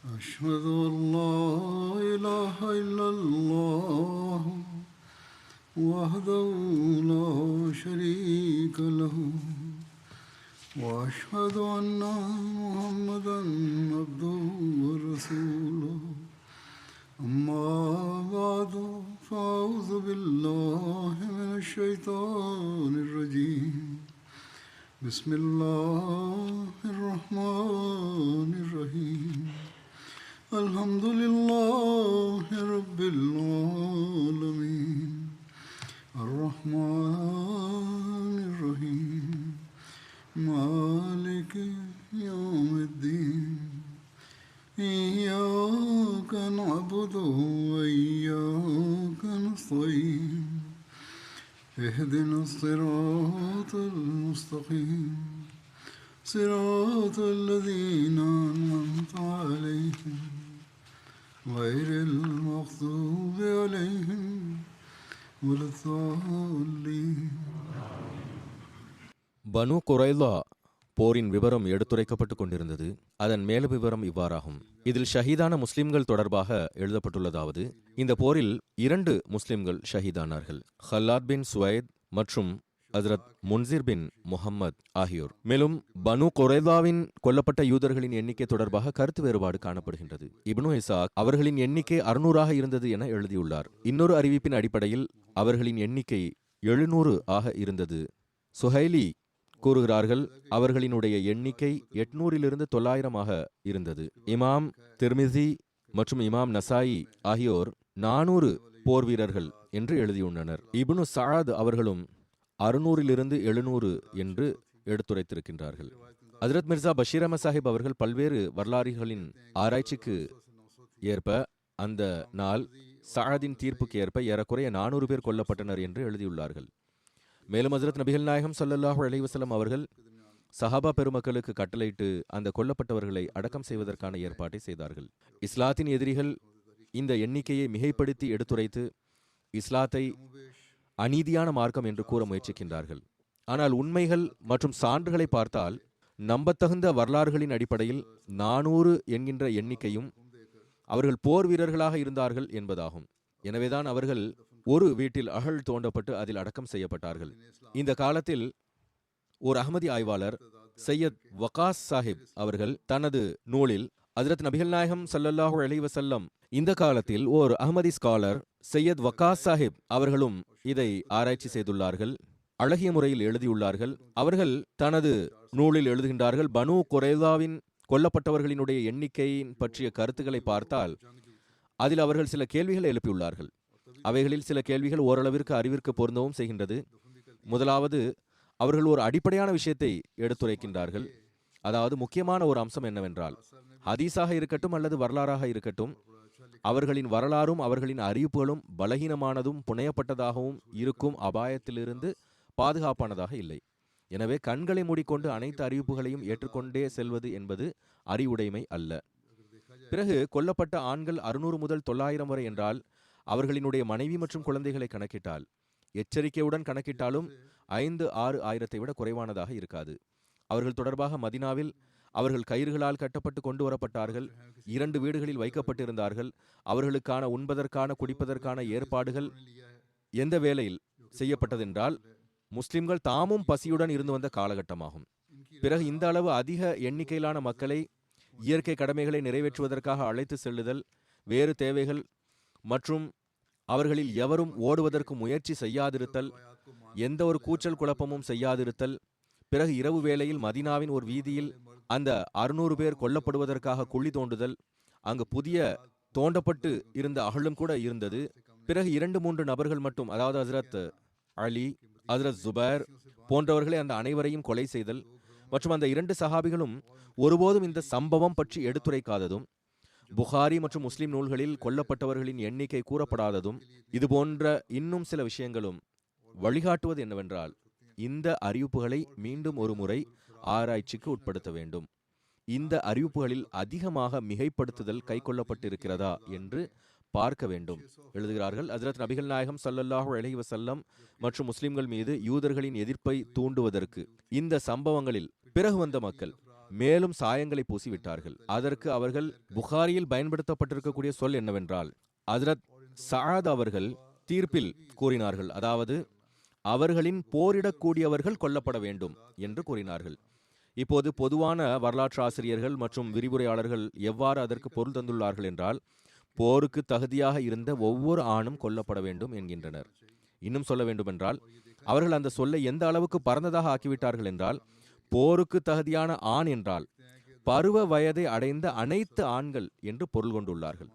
أشهد أن لا إله إلا الله وحده لا شريك له وأشهد أن محمدا عبده ورسوله أما بعد فأعوذ بالله من الشيطان الرجيم بسم الله الرحمن الرحيم الحمد لله رب العالمين الرحمن الرحيم مالك يوم الدين إياك نعبد وإياك نستعين اهدنا الصراط المستقيم صراط الذين أنعمت عليهم غير المغضوب عليهم ولا الضالين. பனு குரைலா போரின் விவரம் எடுத்துரைக்கப்பட்டுக் கொண்டிருந்தது. அதன் மேல விவரம் இவ்வாறாகும். இதில் ஷஹீதான முஸ்லிம்கள் தொடர்பாக எழுதப்பட்டுள்ளதாவது: இந்த போரில் 2 முஸ்லிம்கள் ஷஹீதானார்கள், ஹல்லாத் பின் சுவைத் மற்றும் ஹஜ்ரத் முன்சிர் பின் முஹம்மத் ஆகியோர். மேலும் பனு குரைலாவின் கொல்லப்பட்ட யூதர்களின் எண்ணிக்கை தொடர்பாக கருத்து வேறுபாடு காணப்படுகின்றது. இப்னு இசாக் அவர்களின் எண்ணிக்கை 600 இருந்தது என எழுதியுள்ளார். இன்னொரு அறிவிப்பின் அடிப்படையில் அவர்களின் எண்ணிக்கை 700 இருந்தது. சுஹைலி கூறுகிறார்கள், அவர்களினுடைய எண்ணிக்கை 800 900 இருந்தது. இமாம் திர்மிசி மற்றும் இமாம் நசாயி ஆகியோர் 400 போர் வீரர்கள் என்று எழுதியுள்ளனர். இப்னு சஅத் அவர்களும் 600 700 என்று எடுத்துரைத்திருக்கின்றார்கள். ஹஜ்ரத் மிர்சா பஷீர் அஹ்மத் சாஹிப் அவர்கள் பல்வேறு வரலாறுகளின் ஆராய்ச்சிக்கு ஏற்ப அந்த நாள் சஅதின் தீர்ப்புக்கு ஏற்ப ஏறக்குறைய 400 பேர் கொல்லப்பட்டனர் என்று எழுதியுள்ளார்கள். மேலும் ஹஜ்ரத் நபிகள் நாயகம் ஸல்லல்லாஹு அலைஹி வஸல்லம் அவர்கள் சஹாபா பெருமக்களுக்கு கட்டளையிட்டு அந்த கொல்லப்பட்டவர்களை அடக்கம் செய்வதற்கான ஏற்பாட்டை செய்தார்கள். இஸ்லாத்தின் எதிரிகள் இந்த எண்ணிக்கையை மிகைப்படுத்தி எடுத்துரைத்து இஸ்லாத்தை அநீதியான மார்க்கம் என்று கூற முயற்சிக்கின்றார்கள். ஆனால் உண்மைகள் மற்றும் சான்றுகளை பார்த்தால் நம்பத்தகுந்த வரலாறுகளின் அடிப்படையில் 400 என்கின்ற எண்ணிக்கையும் அவர்கள் போர் வீரர்களாக இருந்தார்கள் என்பதாகும். எனவேதான் அவர்கள் ஒரு வீட்டில் அகழ் தோண்டப்பட்டு அதில் அடக்கம் செய்யப்பட்டார்கள். இந்த காலத்தில் ஒரு அஹ்மதி ஆய்வாளர் சையத் வகாஸ் சாஹிப் அவர்கள் தனது நூலில் ஹஜ்ரத் நபிகள் நாயகம் ஸல்லல்லாஹு அலைஹி வஸல்லம் இந்த காலத்தில் ஓர் அஹ்மதி ஸ்காலர் சையத் வகாஸ் சாஹிப் அவர்களும் இதை ஆராய்ச்சி செய்துள்ளார்கள், அழகிய முறையில் எழுதியுள்ளார்கள். அவர்கள் தனது நூலில் எழுதுகின்றார்கள், பனு குரைலாவின் கொல்லப்பட்டவர்களினுடைய எண்ணிக்கையின் பற்றிய கருத்துக்களை பார்த்தால் அதில் அவர்கள் சில கேள்விகளை எழுப்பியுள்ளார்கள். அவைகளில் சில கேள்விகள் ஓரளவிற்கு அறிவிற்கு பொருந்தவும் செய்கின்றது. முதலாவது, அவர்கள் ஒரு அடிப்படையான விஷயத்தை எடுத்துரைக்கின்றார்கள். அதாவது முக்கியமான ஒரு அம்சம் என்னவென்றால், ஹதீஸாக இருக்கட்டும் அல்லது வரலாறாக இருக்கட்டும், அவர்களின் வரலாறும் அவர்களின் அறிவிப்புகளும் பலகீனமானதும் புனையப்பட்டதாகவும் இருக்கும் அபாயத்திலிருந்து பாதுகாப்பானதாக இல்லை. எனவே கண்களை மூடிக்கொண்டு அனைத்து அறிவிப்புகளையும் ஏற்றுக்கொண்டே செல்வது என்பது அறிவுடைமை அல்ல. பிறகு கொல்லப்பட்ட ஆண்கள் 600 முதல் 900 வரை என்றால் அவர்களினுடைய மனைவி மற்றும் குழந்தைகளை கணக்கிட்டால், எச்சரிக்கையுடன் கணக்கிட்டாலும் 5-6 ஆயிரத்தை விட குறைவானதாக இருக்காது. அவர்கள் தொடர்பாக மதினாவில் அவர்கள் கயிறுகளால் கட்டப்பட்டு கொண்டு வரப்பட்டார்கள். 2 வீடுகளில் வைக்கப்பட்டிருந்தார்கள். அவர்களுக்கான உண்பதற்கான குடிப்பதற்கான ஏற்பாடுகள் எந்த வேளையில் செய்யப்பட்டதென்றால் முஸ்லிம்கள் தாமும் பசியுடன் இருந்து வந்த காலகட்டமாகும். பிறகு இந்த அளவு அதிக எண்ணிக்கையிலான மக்களை இயற்கை கடமைகளை நிறைவேற்றுவதற்காக அழைத்து செல்லுதல், வேறு தேவைகள் மற்றும் அவர்களில் எவரும் ஓடுவதற்கு முயற்சி செய்யாதிருத்தல், எந்த ஒரு கூச்சல் குழப்பமும் செய்யாதிருத்தல், பிறகு இரவு வேளையில் மதீனாவின் ஒரு வீதியில் அந்த 600 பேர் கொல்லப்படுவதற்காக குழி தோண்டுதல், அங்கு புதிய தோண்டப்பட்டு இருந்த அகழும் கூட இருந்தது. பிறகு 2-3 நபர்கள் மட்டும், அதாவது ஹஜ்ரத் அலி, ஹஜ்ரத் ஜுபைர் போன்றவர்களை அந்த அனைவரையும் கொலை செய்தல் மற்றும் அந்த 2 சஹாபிகளும் ஒருபோதும் இந்த சம்பவம் பற்றி எடுத்துரைக்காததும், புகாரி மற்றும் முஸ்லிம் நூல்களில் கொல்லப்பட்டவர்களின் எண்ணிக்கை கூறப்படாததும், இது போன்ற இன்னும் சில விஷயங்களும் வழிகாட்டுவது என்னவென்றால், இந்த அறிவிப்புகளை மீண்டும் ஒரு முறை ஆராய்ச்சிக்கு உட்படுத்த வேண்டும். இந்த அறிவிப்புகளில் அதிகமாக மிகைப்படுத்துதல் கைக்கொள்ளப்பட்டிருக்கிறதா என்று பார்க்க வேண்டும் எழுதுகிறார்கள். ஹஜ்ரத் நபிகள் நாயகம் ஸல்லல்லாஹு அலைஹி வஸல்லம் மற்றும் முஸ்லிம்கள் மீது யூதர்களின் எதிர்ப்பை தூண்டுவதற்கு இந்த சம்பவங்களில் பிறகு வந்த மக்கள் மேலும் சாயங்களை பூசிவிட்டார்கள். அதற்கு அவர்கள் புகாரியில் பயன்படுத்தப்பட்டிருக்கக்கூடிய சொல் என்னவென்றால், ஹஜ்ரத் சஅத் அவர்கள் தீர்ப்பில் கூறினார்கள், அதாவது அவர்களின் போரிடக்கூடியவர்கள் கொல்லப்பட வேண்டும் என்று கூறினார்கள். இப்போது பொதுவான வரலாற்று ஆசிரியர்கள் மற்றும் விரிவுரையாளர்கள் எவ்வாறு அதற்கு பொருள் தந்துள்ளார்கள் என்றால், போருக்கு தகுதியாக இருந்த ஒவ்வொரு ஆணும் கொல்லப்பட வேண்டும் என்கின்றனர். இன்னும் சொல்ல வேண்டுமென்றால், அவர்கள் அந்த சொல்லை எந்த அளவுக்கு பரந்ததாக ஆக்கிவிட்டார்கள் என்றால், போருக்கு தகுதியான ஆண் என்றால் பருவ வயதை அடைந்த அனைத்து ஆண்கள் என்று பொருள் கொண்டுள்ளார்கள்.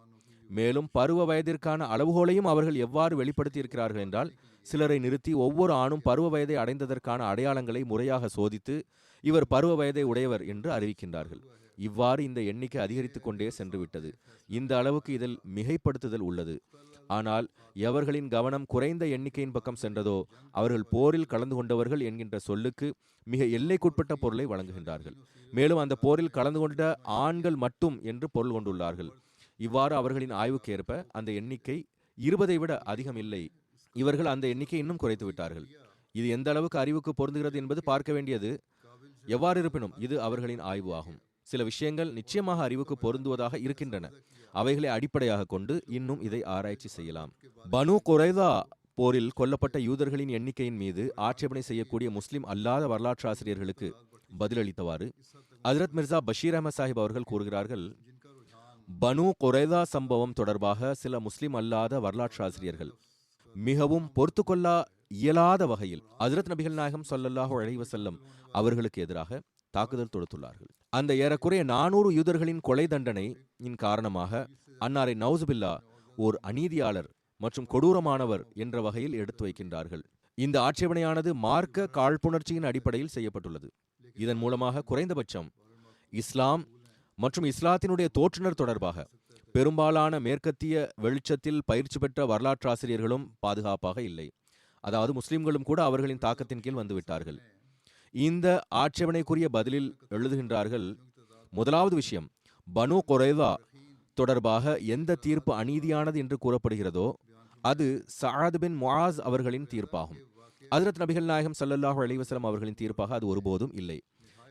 மேலும் பருவ வயதிற்கான அளவுகோலையும் அவர்கள் எவ்வாறு வெளிப்படுத்தி இருக்கிறார்கள் என்றால், சிலரை நிறுத்தி ஒவ்வொரு ஆணும் பருவ வயதை அடைந்ததற்கான அடையாளங்களை முறையாக சோதித்து இவர் பருவ வயதை உடையவர் என்று அறிவிக்கின்றார்கள். இவ்வாறு இந்த எண்ணிக்கை அதிகரித்து கொண்டே சென்று விட்டது. இந்த அளவுக்கு இதில் மிகைப்படுத்துதல் உள்ளது. ஆனால் எவர்களின் கவனம் குறைந்த எண்ணிக்கையின் பக்கம் சென்றதோ அவர்கள் போரில் கலந்து கொண்டவர்கள் என்கின்ற சொல்லுக்கு மிக எல்லைக்குட்பட்ட பொருளை வழங்குகின்றார்கள். மேலும் அந்த போரில் கலந்து கொண்ட ஆண்கள் மட்டும் என்று பொருள் கொண்டுள்ளார்கள். இவ்வாறு அவர்களின் ஆய்வுக்கு ஏற்ப அந்த எண்ணிக்கை 20 விட அதிகம் இல்லை. இவர்கள் அந்த எண்ணிக்கை இன்னும் குறைத்து விட்டார்கள். இது எந்த அளவுக்கு அறிவுக்கு பொருந்துகிறது என்பது பார்க்க வேண்டியது. எவ்வாறு இருப்பினும் இது அவர்களின் ஆய்வு ஆகும். சில விஷயங்கள் நிச்சயமாக அறிவுக்கு பொருந்துவதாக இருக்கின்றன. அவைகளை அடிப்படையாக கொண்டு இன்னும் இதை ஆராய்ச்சி செய்யலாம். பனு குரைதா போரில் கொல்லப்பட்ட யூதர்களின் எண்ணிக்கையின் மீது ஆட்சேபனை செய்யக்கூடிய முஸ்லிம் அல்லாத வரலாற்று ஆசிரியர்களுக்கு பதிலளித்தவாறு ஹஜ்ரத் மிர்சா பஷீர் அஹமத் சாஹிப் அவர்கள் கூறுகிறார்கள், பனு குரைதா சம்பவம் தொடர்பாக சில முஸ்லிம் அல்லாத வரலாற்று ஆசிரியர்கள் மிகவும் பொறுத்துக்கொள்ளா இயலாத வகையில் ஹஜ்ரத் நபிகள் நாயகம் ஸல்லல்லாஹு அலைஹி வஸல்லம் அவர்களுக்கு எதிராக தாக்குதல் தொடுத்துள்ளார்கள். அந்த ஏறக்குறைய 400 யூதர்களின் கொலை தண்டனையின் காரணமாக அன்னாரை நவுசுபில்லா ஓர் அநீதியாளர் மற்றும் கொடூரமானவர் என்ற வகையில் எடுத்து வைக்கின்றார்கள். இந்த ஆட்சேபனையானது மார்க்க காழ்ப்புணர்ச்சியின் அடிப்படையில் செய்யப்பட்டுள்ளது. இதன் மூலமாக குறைந்தபட்சம் இஸ்லாம் மற்றும் இஸ்லாத்தினுடைய தோற்றுனர் தொடர்பாக பெரும்பாலான மேற்கத்திய வெளிச்சத்தில் பயிற்சி பெற்ற வரலாற்று ஆசிரியர்களும் பாதுகாப்பாக இல்லை. அதாவது முஸ்லிம்களும் கூட அவர்களின் தாக்கத்தின் கீழ் வந்துவிட்டார்கள். இந்த ஆட்சேபனைக்குரிய பதிலில் எழுதுகின்றார்கள், முதலாவது விஷயம், பனு குரைதா தொடர்பாக எந்த தீர்ப்பு அநீதியானது என்று கூறப்படுகிறதோ அது சஅத் பின் முஆஸ் அவர்களின் தீர்ப்பாகும். ஹஜ்ரத் நபிகள் நாயகம் ஸல்லல்லாஹு அலைஹி வஸல்லம் அவர்களின் தீர்ப்பாக அது ஒருபோதும் இல்லை.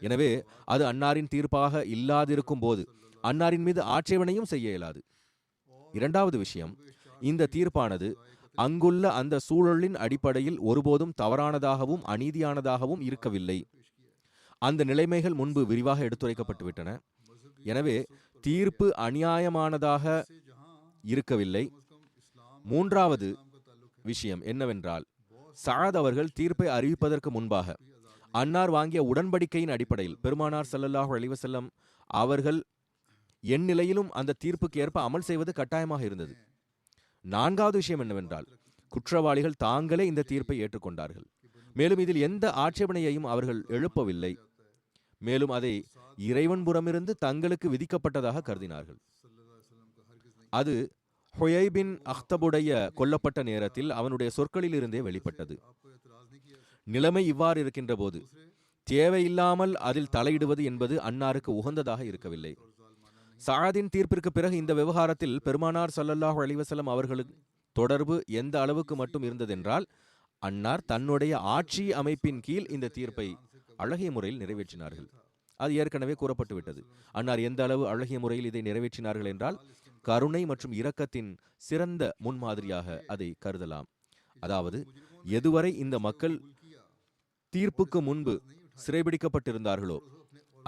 எனவே அது அன்னாரின் தீர்ப்பாக இல்லாதிருக்கும் போது அன்னாரின் மீது ஆட்சேபனையும் செய்ய இயலாது. இரண்டாவது விஷயம், இந்த தீர்ப்பானது அங்குள்ள அந்த சூழலின் அடிப்படையில் ஒருபோதும் தவறானதாகவும் அநீதியானதாகவும் இருக்கவில்லை. அந்த நிலைமைகள் முன்பு விரிவாக எடுத்துரைக்கப்பட்டுவிட்டன. எனவே தீர்ப்பு அநியாயமானதாக இருக்கவில்லை. மூன்றாவது விஷயம் என்னவென்றால், சஅத் அவர்கள் தீர்ப்பை அறிவிப்பதற்கு முன்பாக அன்னார் வாங்கிய உடன்படிக்கையின் அடிப்படையில் பெருமானார் ஸல்லல்லாஹு அலைஹி வஸல்லம் அவர்கள் என் நிலையிலும் அந்த தீர்ப்புக்கு ஏற்ப அமல் செய்வது கட்டாயமாக இருந்தது. நான்காவது விஷயம் என்னவென்றால், குற்றவாளிகள் தாங்களே இந்த தீர்ப்பை ஏற்றுக்கொண்டார்கள். மேலும் இதில் எந்த ஆட்சேபனையையும் அவர்கள் எழுப்பவில்லை. மேலும் அதை இறைவன் புறமிருந்து தங்களுக்கு விதிக்கப்பட்டதாக கருதினார்கள். அது ஹுயை பின் அக்தபுடைய கொல்லப்பட்ட நேரத்தில் அவனுடைய சொற்களில் இருந்தே வெளிப்பட்டது. நிலைமை இவ்வாறு இருக்கின்ற போது தேவையில்லாமல் அதில் தலையிடுவது என்பது அன்னாருக்கு உகந்ததாக இருக்கவில்லை. சஅதின் தீர்ப்பிற்கு பிறகு இந்த விவகாரத்தில் பெருமானார் ஸல்லல்லாஹு அலைஹி வஸல்லம் அவர்களுக்கு தொடர்பு எந்த அளவுக்கு மட்டும் இருந்ததென்றால், அன்னார் தன்னுடைய ஆட்சி அமைப்பின் கீழ் இந்த தீர்ப்பை அழகிய முறையில் நிறைவேற்றினார்கள். அது ஏற்கனவே கூறப்பட்டுவிட்டது. அன்னார் எந்த அளவு அழகிய முறையில் இதை நிறைவேற்றினார்கள் என்றால், கருணை மற்றும் இரக்கத்தின் சிறந்த முன்மாதிரியாக அதை கருதலாம். அதாவது, எதுவரை இந்த மக்கள் தீர்ப்புக்கு முன்பு சிறைபிடிக்கப்பட்டிருந்தார்களோ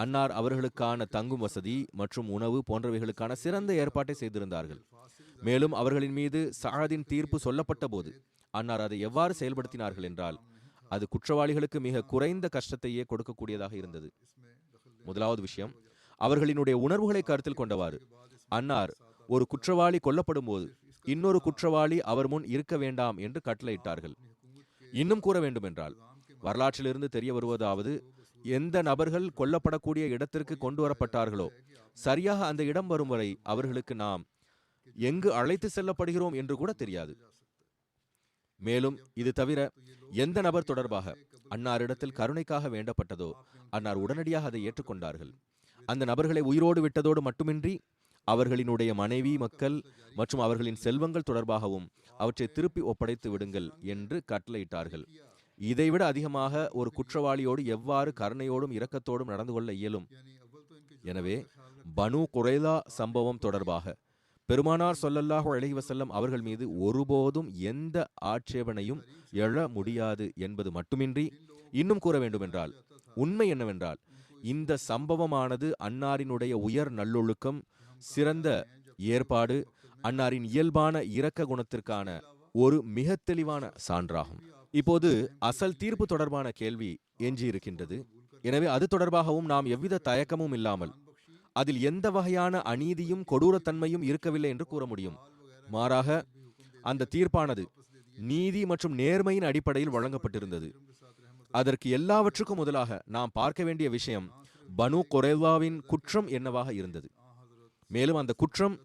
அன்னார் அவர்களுக்கான தங்கும் வசதி மற்றும் உணவு போன்றவைகளுக்கான சிறந்த ஏற்பாட்டை செய்திருந்தார்கள். மேலும் அவர்களின் மீது சஅதின் தீர்ப்பு சொல்லப்பட்ட போது அன்னார் அதை எவ்வாறு செயல்படுத்தினார்கள் என்றால், அது குற்றவாளிகளுக்கு மிக குறைந்த கஷ்டத்தையே கொடுக்கக்கூடியதாக இருந்தது. முதலாவது விஷயம், அவர்களினுடைய உணர்வுகளை கருத்தில் கொண்டவாறு அன்னார் ஒரு குற்றவாளி கொல்லப்படும் போது இன்னொரு குற்றவாளி அவர் முன் இருக்க வேண்டாம் என்று கட்டளையிட்டார்கள். இன்னும் கூற வேண்டுமென்றால், வரலாற்றிலிருந்து தெரிய வருவதாவது, எந்த நபர்கள் கொல்லப்படக்கூடிய இடத்திற்கு கொண்டு வரப்பட்டார்களோ சரியாக அந்த இடம் வரும் வரை அவர்களுக்கு நாம் எங்கு அழைத்து செல்லப்படுகிறோம் என்று கூட தெரியாது. மேலும் இது தவிர எந்த நபர் தொடர்பாக அன்னாரிடத்தில் கருணைக்காக வேண்டப்பட்டதோ அன்னார் உடனடியாக அதை ஏற்றுக்கொண்டார்கள். அந்த நபர்களை உயிரோடு விட்டதோடு மட்டுமின்றி அவர்களினுடைய மனைவி மக்கள் மற்றும் அவர்களின் செல்வங்கள் தொடர்பாகவும் அவற்றை திருப்பி ஒப்படைத்து விடுங்கள் என்று கட்டளையிட்டார்கள். இதைவிட அதிகமாக ஒரு குற்றவாளியோடு எவ்வாறு கருணையோடும் இரக்கத்தோடும் நடந்து கொள்ள இயலும் எனவே பனு குறைலா சம்பவம் தொடர்பாக பெருமானார் ஸல்லல்லாஹு அலைஹி வஸல்லம் அவர்கள் மீது ஒருபோதும் எந்த ஆட்சேபனையும் எழ முடியாது என்பது மட்டுமின்றி, இன்னும் கூற வேண்டுமென்றால், உண்மை என்னவென்றால், இந்த சம்பவமானது அன்னாரினுடைய உயர் நல்லொழுக்கம், சிறந்த ஏற்பாடு, அன்னாரின் இயல்பான இரக்க குணத்திற்கான ஒரு மிக தெளிவான சான்றாகும். இப்போது அசல் தீர்ப்பு தொடர்பான கேள்வி எஞ்சியிருக்கின்றது. எனவே அது தொடர்பாகவும் நாம் எவ்வித தயக்கமும் இல்லாமல், அதில் எந்த வகையான அநீதியும் கொடூரத்தன்மையும் இருக்கவில்லை என்று கூற முடியும். மாறாக அந்த தீர்ப்பானது நீதி மற்றும் நேர்மையின் அடிப்படையில் வழங்கப்பட்டிருந்தது. அதற்கு எல்லாவற்றுக்கும் முதலாக நாம் பார்க்க வேண்டிய விஷயம் பனு குறைலாவின் குற்றம் என்னவாக இருந்தது, மேலும் அந்த குற்றம்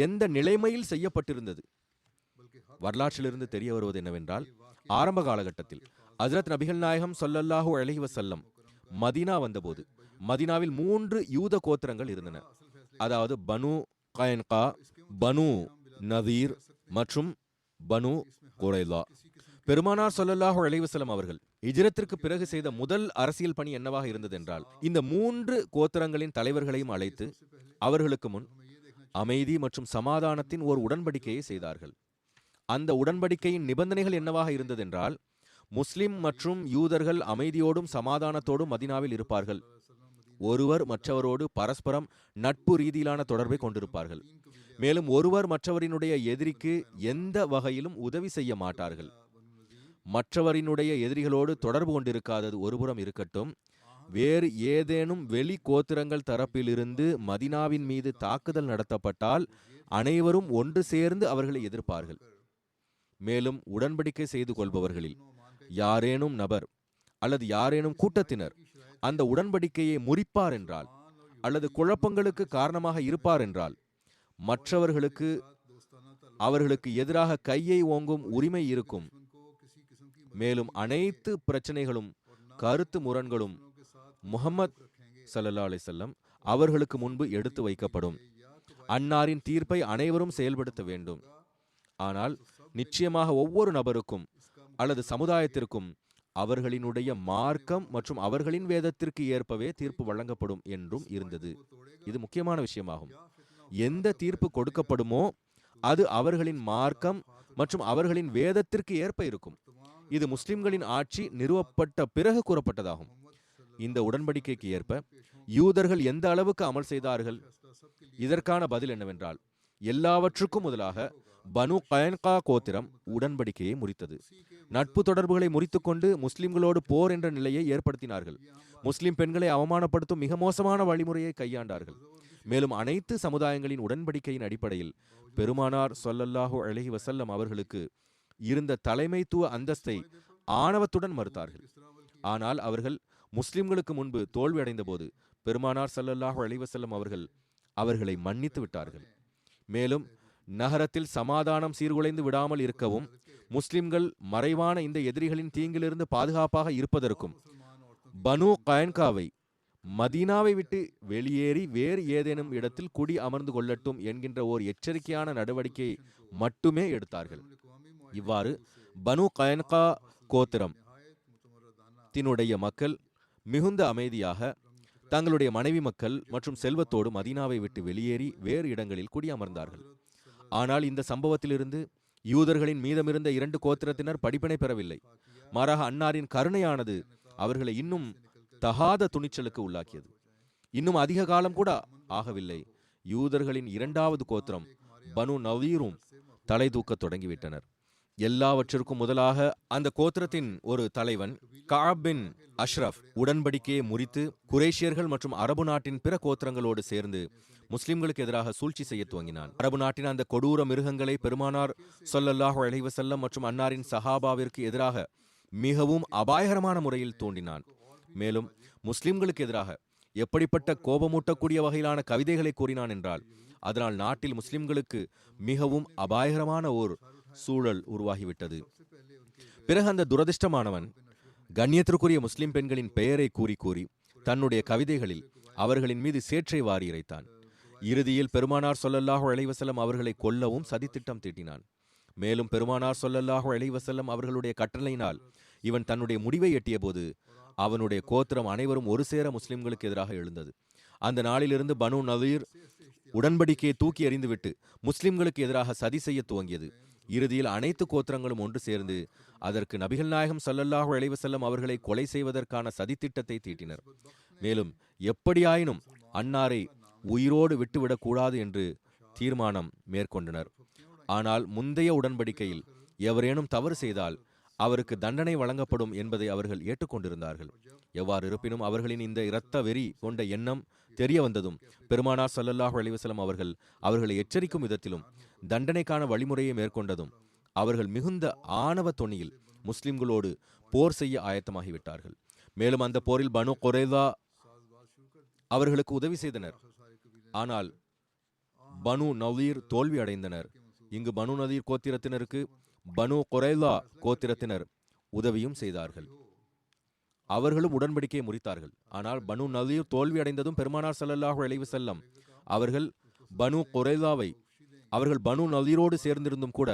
எந்த நிலைமையில் செய்யப்பட்டிருந்தது. வரலாற்றிலிருந்து தெரிய வருவது என்னவென்றால், ஆரம்ப காலகட்டத்தில் ஹஜ்ரத் நபிகள் நாயகம் ஸல்லல்லாஹு அலைஹி வஸல்லம் மதீனா வந்தபோது மதீனாவில் 3 யூத கோத்திரங்கள் இருந்தன. அதாவது பனு கைன்கா, பனு நதீர் மற்றும் பனு குரைலா. பெருமானார் ஸல்லல்லாஹு அலைஹி வஸல்லம் அவர்கள் ஹிஜ்ரத்திற்கு பிறகு செய்த முதல் அரசியல் பணி என்னவாக இருந்ததென்றால், இந்த 3 கோத்திரங்களின் தலைவர்களையும் அழைத்து அவர்களுக்கு முன் அமைதி மற்றும் சமாதானத்தின் ஒரு உடன்படிக்கையை செய்தார்கள். அந்த உடன்படிக்கையின் நிபந்தனைகள் என்னவாக இருந்ததென்றால், முஸ்லிம் மற்றும் யூதர்கள் அமைதியோடும் சமாதானத்தோடும் மதீனாவில் இருப்பார்கள். ஒருவர் மற்றவரோடு பரஸ்பரம் நட்பு ரீதியிலான தொடர்பை கொண்டிருப்பார்கள். மேலும் ஒருவர் மற்றவரினுடைய எதிரிக்கு எந்த வகையிலும் உதவி செய்ய மாட்டார்கள். மற்றவரினுடைய எதிரிகளோடு தொடர்பு கொண்டிருக்காதது ஒருபுறம் இருக்கட்டும், வேறு ஏதேனும் வெளி கோத்திரங்கள் தரப்பிலிருந்து மதீனாவின் மீது தாக்குதல் நடத்தப்பட்டால் அனைவரும் ஒன்று சேர்ந்து அவர்களை எதிர்ப்பார்கள். மேலும் உடன்படிக்கை செய்து கொள்பவர்களில் யாரேனும் நபர் அல்லது யாரேனும் கூட்டத்தினர் அந்த உடன்படிக்கையை முறிப்பார் என்றால், அல்லது குழப்பங்களுக்கு காரணமாக இருப்பார் என்றால், மற்றவர்களுக்கு அவர்களுக்கு எதிராக கையை ஓங்கும் உரிமை இருக்கும். மேலும் அனைத்து பிரச்சனைகளும் கருத்து முரண்களும் முஹம்மது ஸல்லல்லாஹு அலைஹி வஸல்லம் அவர்களுக்கு முன்பு எடுத்து வைக்கப்படும். அன்னாரின் தீர்ப்பை அனைவரும் செயல்படுத்த வேண்டும். ஆனால் நிச்சயமாக ஒவ்வொரு நபருக்கும் அல்லது சமுதாயத்திற்கும் அவர்களினுடைய மார்க்கம் மற்றும் அவர்களின் வேதத்திற்கு ஏற்பவே தீர்ப்பு வழங்கப்படும் என்றும் இருந்தது. இது முக்கியமான விஷயமாகும். எந்த தீர்ப்பு கொடுக்கப்படுமோ அது அவர்களின் மார்க்கம் மற்றும் அவர்களின் வேதத்திற்கு ஏற்ப இருக்கும். இது முஸ்லிம்களின் ஆட்சி நிறுவப்பட்ட பிறகு கூறப்பட்டதாகும். இந்த உடன்படிக்கைக்கு ஏற்ப யூதர்கள் எந்த அளவுக்கு அமல் செய்தார்கள்? இதற்கான பதில் என்னவென்றால், எல்லாவற்றுக்கும் முதலாக பனு கைன்கா கோத்திரம் உடன்படிக்கையை முறித்தது. நட்பு தொடர்புகளை முறித்துக்கொண்டு முஸ்லிம்களோடு போர் என்ற நிலையை ஏற்படுத்தினார்கள். முஸ்லிம் பெண்களை அவமானப்படுத்தும் மிக மோசமான வழிமுறையை கையாண்டார்கள். மேலும் அனைத்து சமுதாயங்களின் உடன்படிக்கையின் அடிப்படையில் பெருமானார் ஸல்லல்லாஹு அலைஹி வஸல்லம் அவர்களுக்கு இருந்த தலைமைத்துவ அந்தஸ்தை ஆணவத்துடன் மறுத்தார்கள். ஆனால் அவர்கள் முஸ்லிம்களுக்கு முன்பு தோல்வி அடைந்த போது பெருமானார் ஸல்லல்லாஹு அலைஹி வஸல்லம் அவர்கள் அவர்களை மன்னித்து விட்டார்கள். மேலும் நகரத்தில் சமாதானம் சீர்குலைந்து விடாமல் இருக்கவும், முஸ்லிம்கள் மறைவான இந்த எதிரிகளின் தீங்கிலிருந்து பாதுகாப்பாக இருப்பதற்கும், பனு கைன்காவை மதீனாவை விட்டு வெளியேறி வேறு ஏதேனும் இடத்தில் குடி அமர்ந்து கொள்ளட்டும் என்கின்ற ஓர் எச்சரிக்கையான நடவடிக்கையை மட்டுமே எடுத்தார்கள். இவ்வாறு பனு கைன்கா கோத்திரம் தினுடைய மக்கள் மிகுந்த அமைதியாக தங்களுடைய மனைவி மக்கள் மற்றும் செல்வத்தோடு மதீனாவை விட்டு வெளியேறி வேறு இடங்களில் குடியமர்ந்தார்கள். ஆனால் இந்த சம்பவத்திலிருந்து யூதர்களின் மீதமிருந்த 2 கோத்திரத்தினர் படிப்பினை பெறவில்லை. மாறாக அன்னாரின் கருணையானது அவர்களை இன்னும் தகாத துணிச்சலுக்கு உள்ளாக்கியது. இன்னும் அதிக காலம் கூட ஆகவில்லை, யூதர்களின் 2வது கோத்திரம் பனு நவீரும் தலை தூக்கத் தொடங்கிவிட்டனர். எல்லாவற்றிற்கும் முதலாக அந்த கோத்திரத்தின் ஒரு தலைவன் கஅப் பின் அஷ்ரஃப் உடன்படிக்கையை முறித்து குறைஷியர்கள் மற்றும் அரபு நாட்டின் பிற கோத்திரங்களோடு சேர்ந்து முஸ்லிம்களுக்கு எதிராக சூழ்ச்சி செய்ய துவங்கினான். அரபு நாட்டின் அந்த கொடூர மிருகங்களை பெருமானார் ஸல்லல்லாஹு அலைஹி வஸல்லம் மற்றும் அன்னாரின் சஹாபாவிற்கு எதிராக மிகவும் அபாயகரமான முறையில் தூண்டினான். மேலும் முஸ்லிம்களுக்கு எதிராக எப்படிப்பட்ட கோபமூட்டக்கூடிய வகையிலான கவிதைகளை கூறினான் என்றால், அதனால் நாட்டில் முஸ்லிம்களுக்கு மிகவும் அபாயகரமான ஓர் சூழல் உருவாகிவிட்டது. பிறகு அந்த துரதிர்ஷ்டமானவன் கண்ணியத்திற்குரிய முஸ்லிம் பெண்களின் பெயரை கூறி கூறி தன்னுடைய கவிதைகளில் அவர்களின் மீது சேற்றை வாரி இறைத்தான். இறுதியில் பெருமானார் ஸல்லல்லாஹு அலைஹி வஸல்லம் அவர்களை கொல்லவும் சதித்திட்டம் தீட்டினான். மேலும் பெருமானார் ஸல்லல்லாஹு அலைஹி வஸல்லம் அவர்களுடைய கட்டளையினால் இவன் தன்னுடைய முடிவை எட்டிய போது அவனுடைய கோத்திரம் அனைவரும் ஒரு சேர முஸ்லிம்களுக்கு எதிராக எழுந்தது. அந்த நாளிலிருந்து பனு நதீர் உடன்படிக்கையை தூக்கி எறிந்துவிட்டு முஸ்லிம்களுக்கு எதிராக சதி செய்ய துவங்கியது. இறுதியில் அனைத்து கோத்திரங்களும் ஒன்று சேர்ந்து அதற்கு நபிகள் நாயகம் ஸல்லல்லாஹு அலைஹி வஸல்லம் அவர்களை கொலை செய்வதற்கான சதித்திட்டத்தை தீட்டினர். மேலும் எப்படியாயினும் அன்னாரை உயிரோடு விட்டுவிடக்கூடாது என்று தீர்மானம் மேற்கொண்டனர். ஆனால் முந்தைய உடன்படிக்கையில் எவரேனும் தவறு செய்தால் அவருக்கு தண்டனை வழங்கப்படும் என்பதை அவர்கள் ஏற்றுக்கொண்டிருந்தார்கள். எவ்வாறு இருப்பினும் அவர்களின் இந்த இரத்த வெறி கொண்ட எண்ணம் தெரிய வந்ததும் பெருமானார் ஸல்லல்லாஹு அலைஹி வஸல்லம் அவர்களை எச்சரிக்கும் விதத்திலும் தண்டனைக்கான வழிமுறையை மேற்கொண்டதும் அவர்கள் மிகுந்த ஆணவ தொனியில் முஸ்லிம்களோடு போர் செய்ய ஆயத்தமாகிவிட்டார்கள். மேலும் அந்த போரில் பனு குறைதா அவர்களுக்கு உதவி செய்தனர். ஆனால் பனு நதீர் தோல்வி அடைந்தனர். இங்கு பனு நதீர் கோத்திரத்தினருக்கு பனு குறைலா கோத்திரத்தினர் உதவியும் செய்தார்கள். அவர்களும் உடன்படிக்கையை முறித்தார்கள். ஆனால் பனு நதீர் தோல்வி அடைந்ததும் பெருமானார் ஸல்லல்லாஹு அலைஹி வஸல்லம் அவர்கள் பனு குறைலாவை அவர்கள் பனு நதீரோடு சேர்ந்திருந்தும் கூட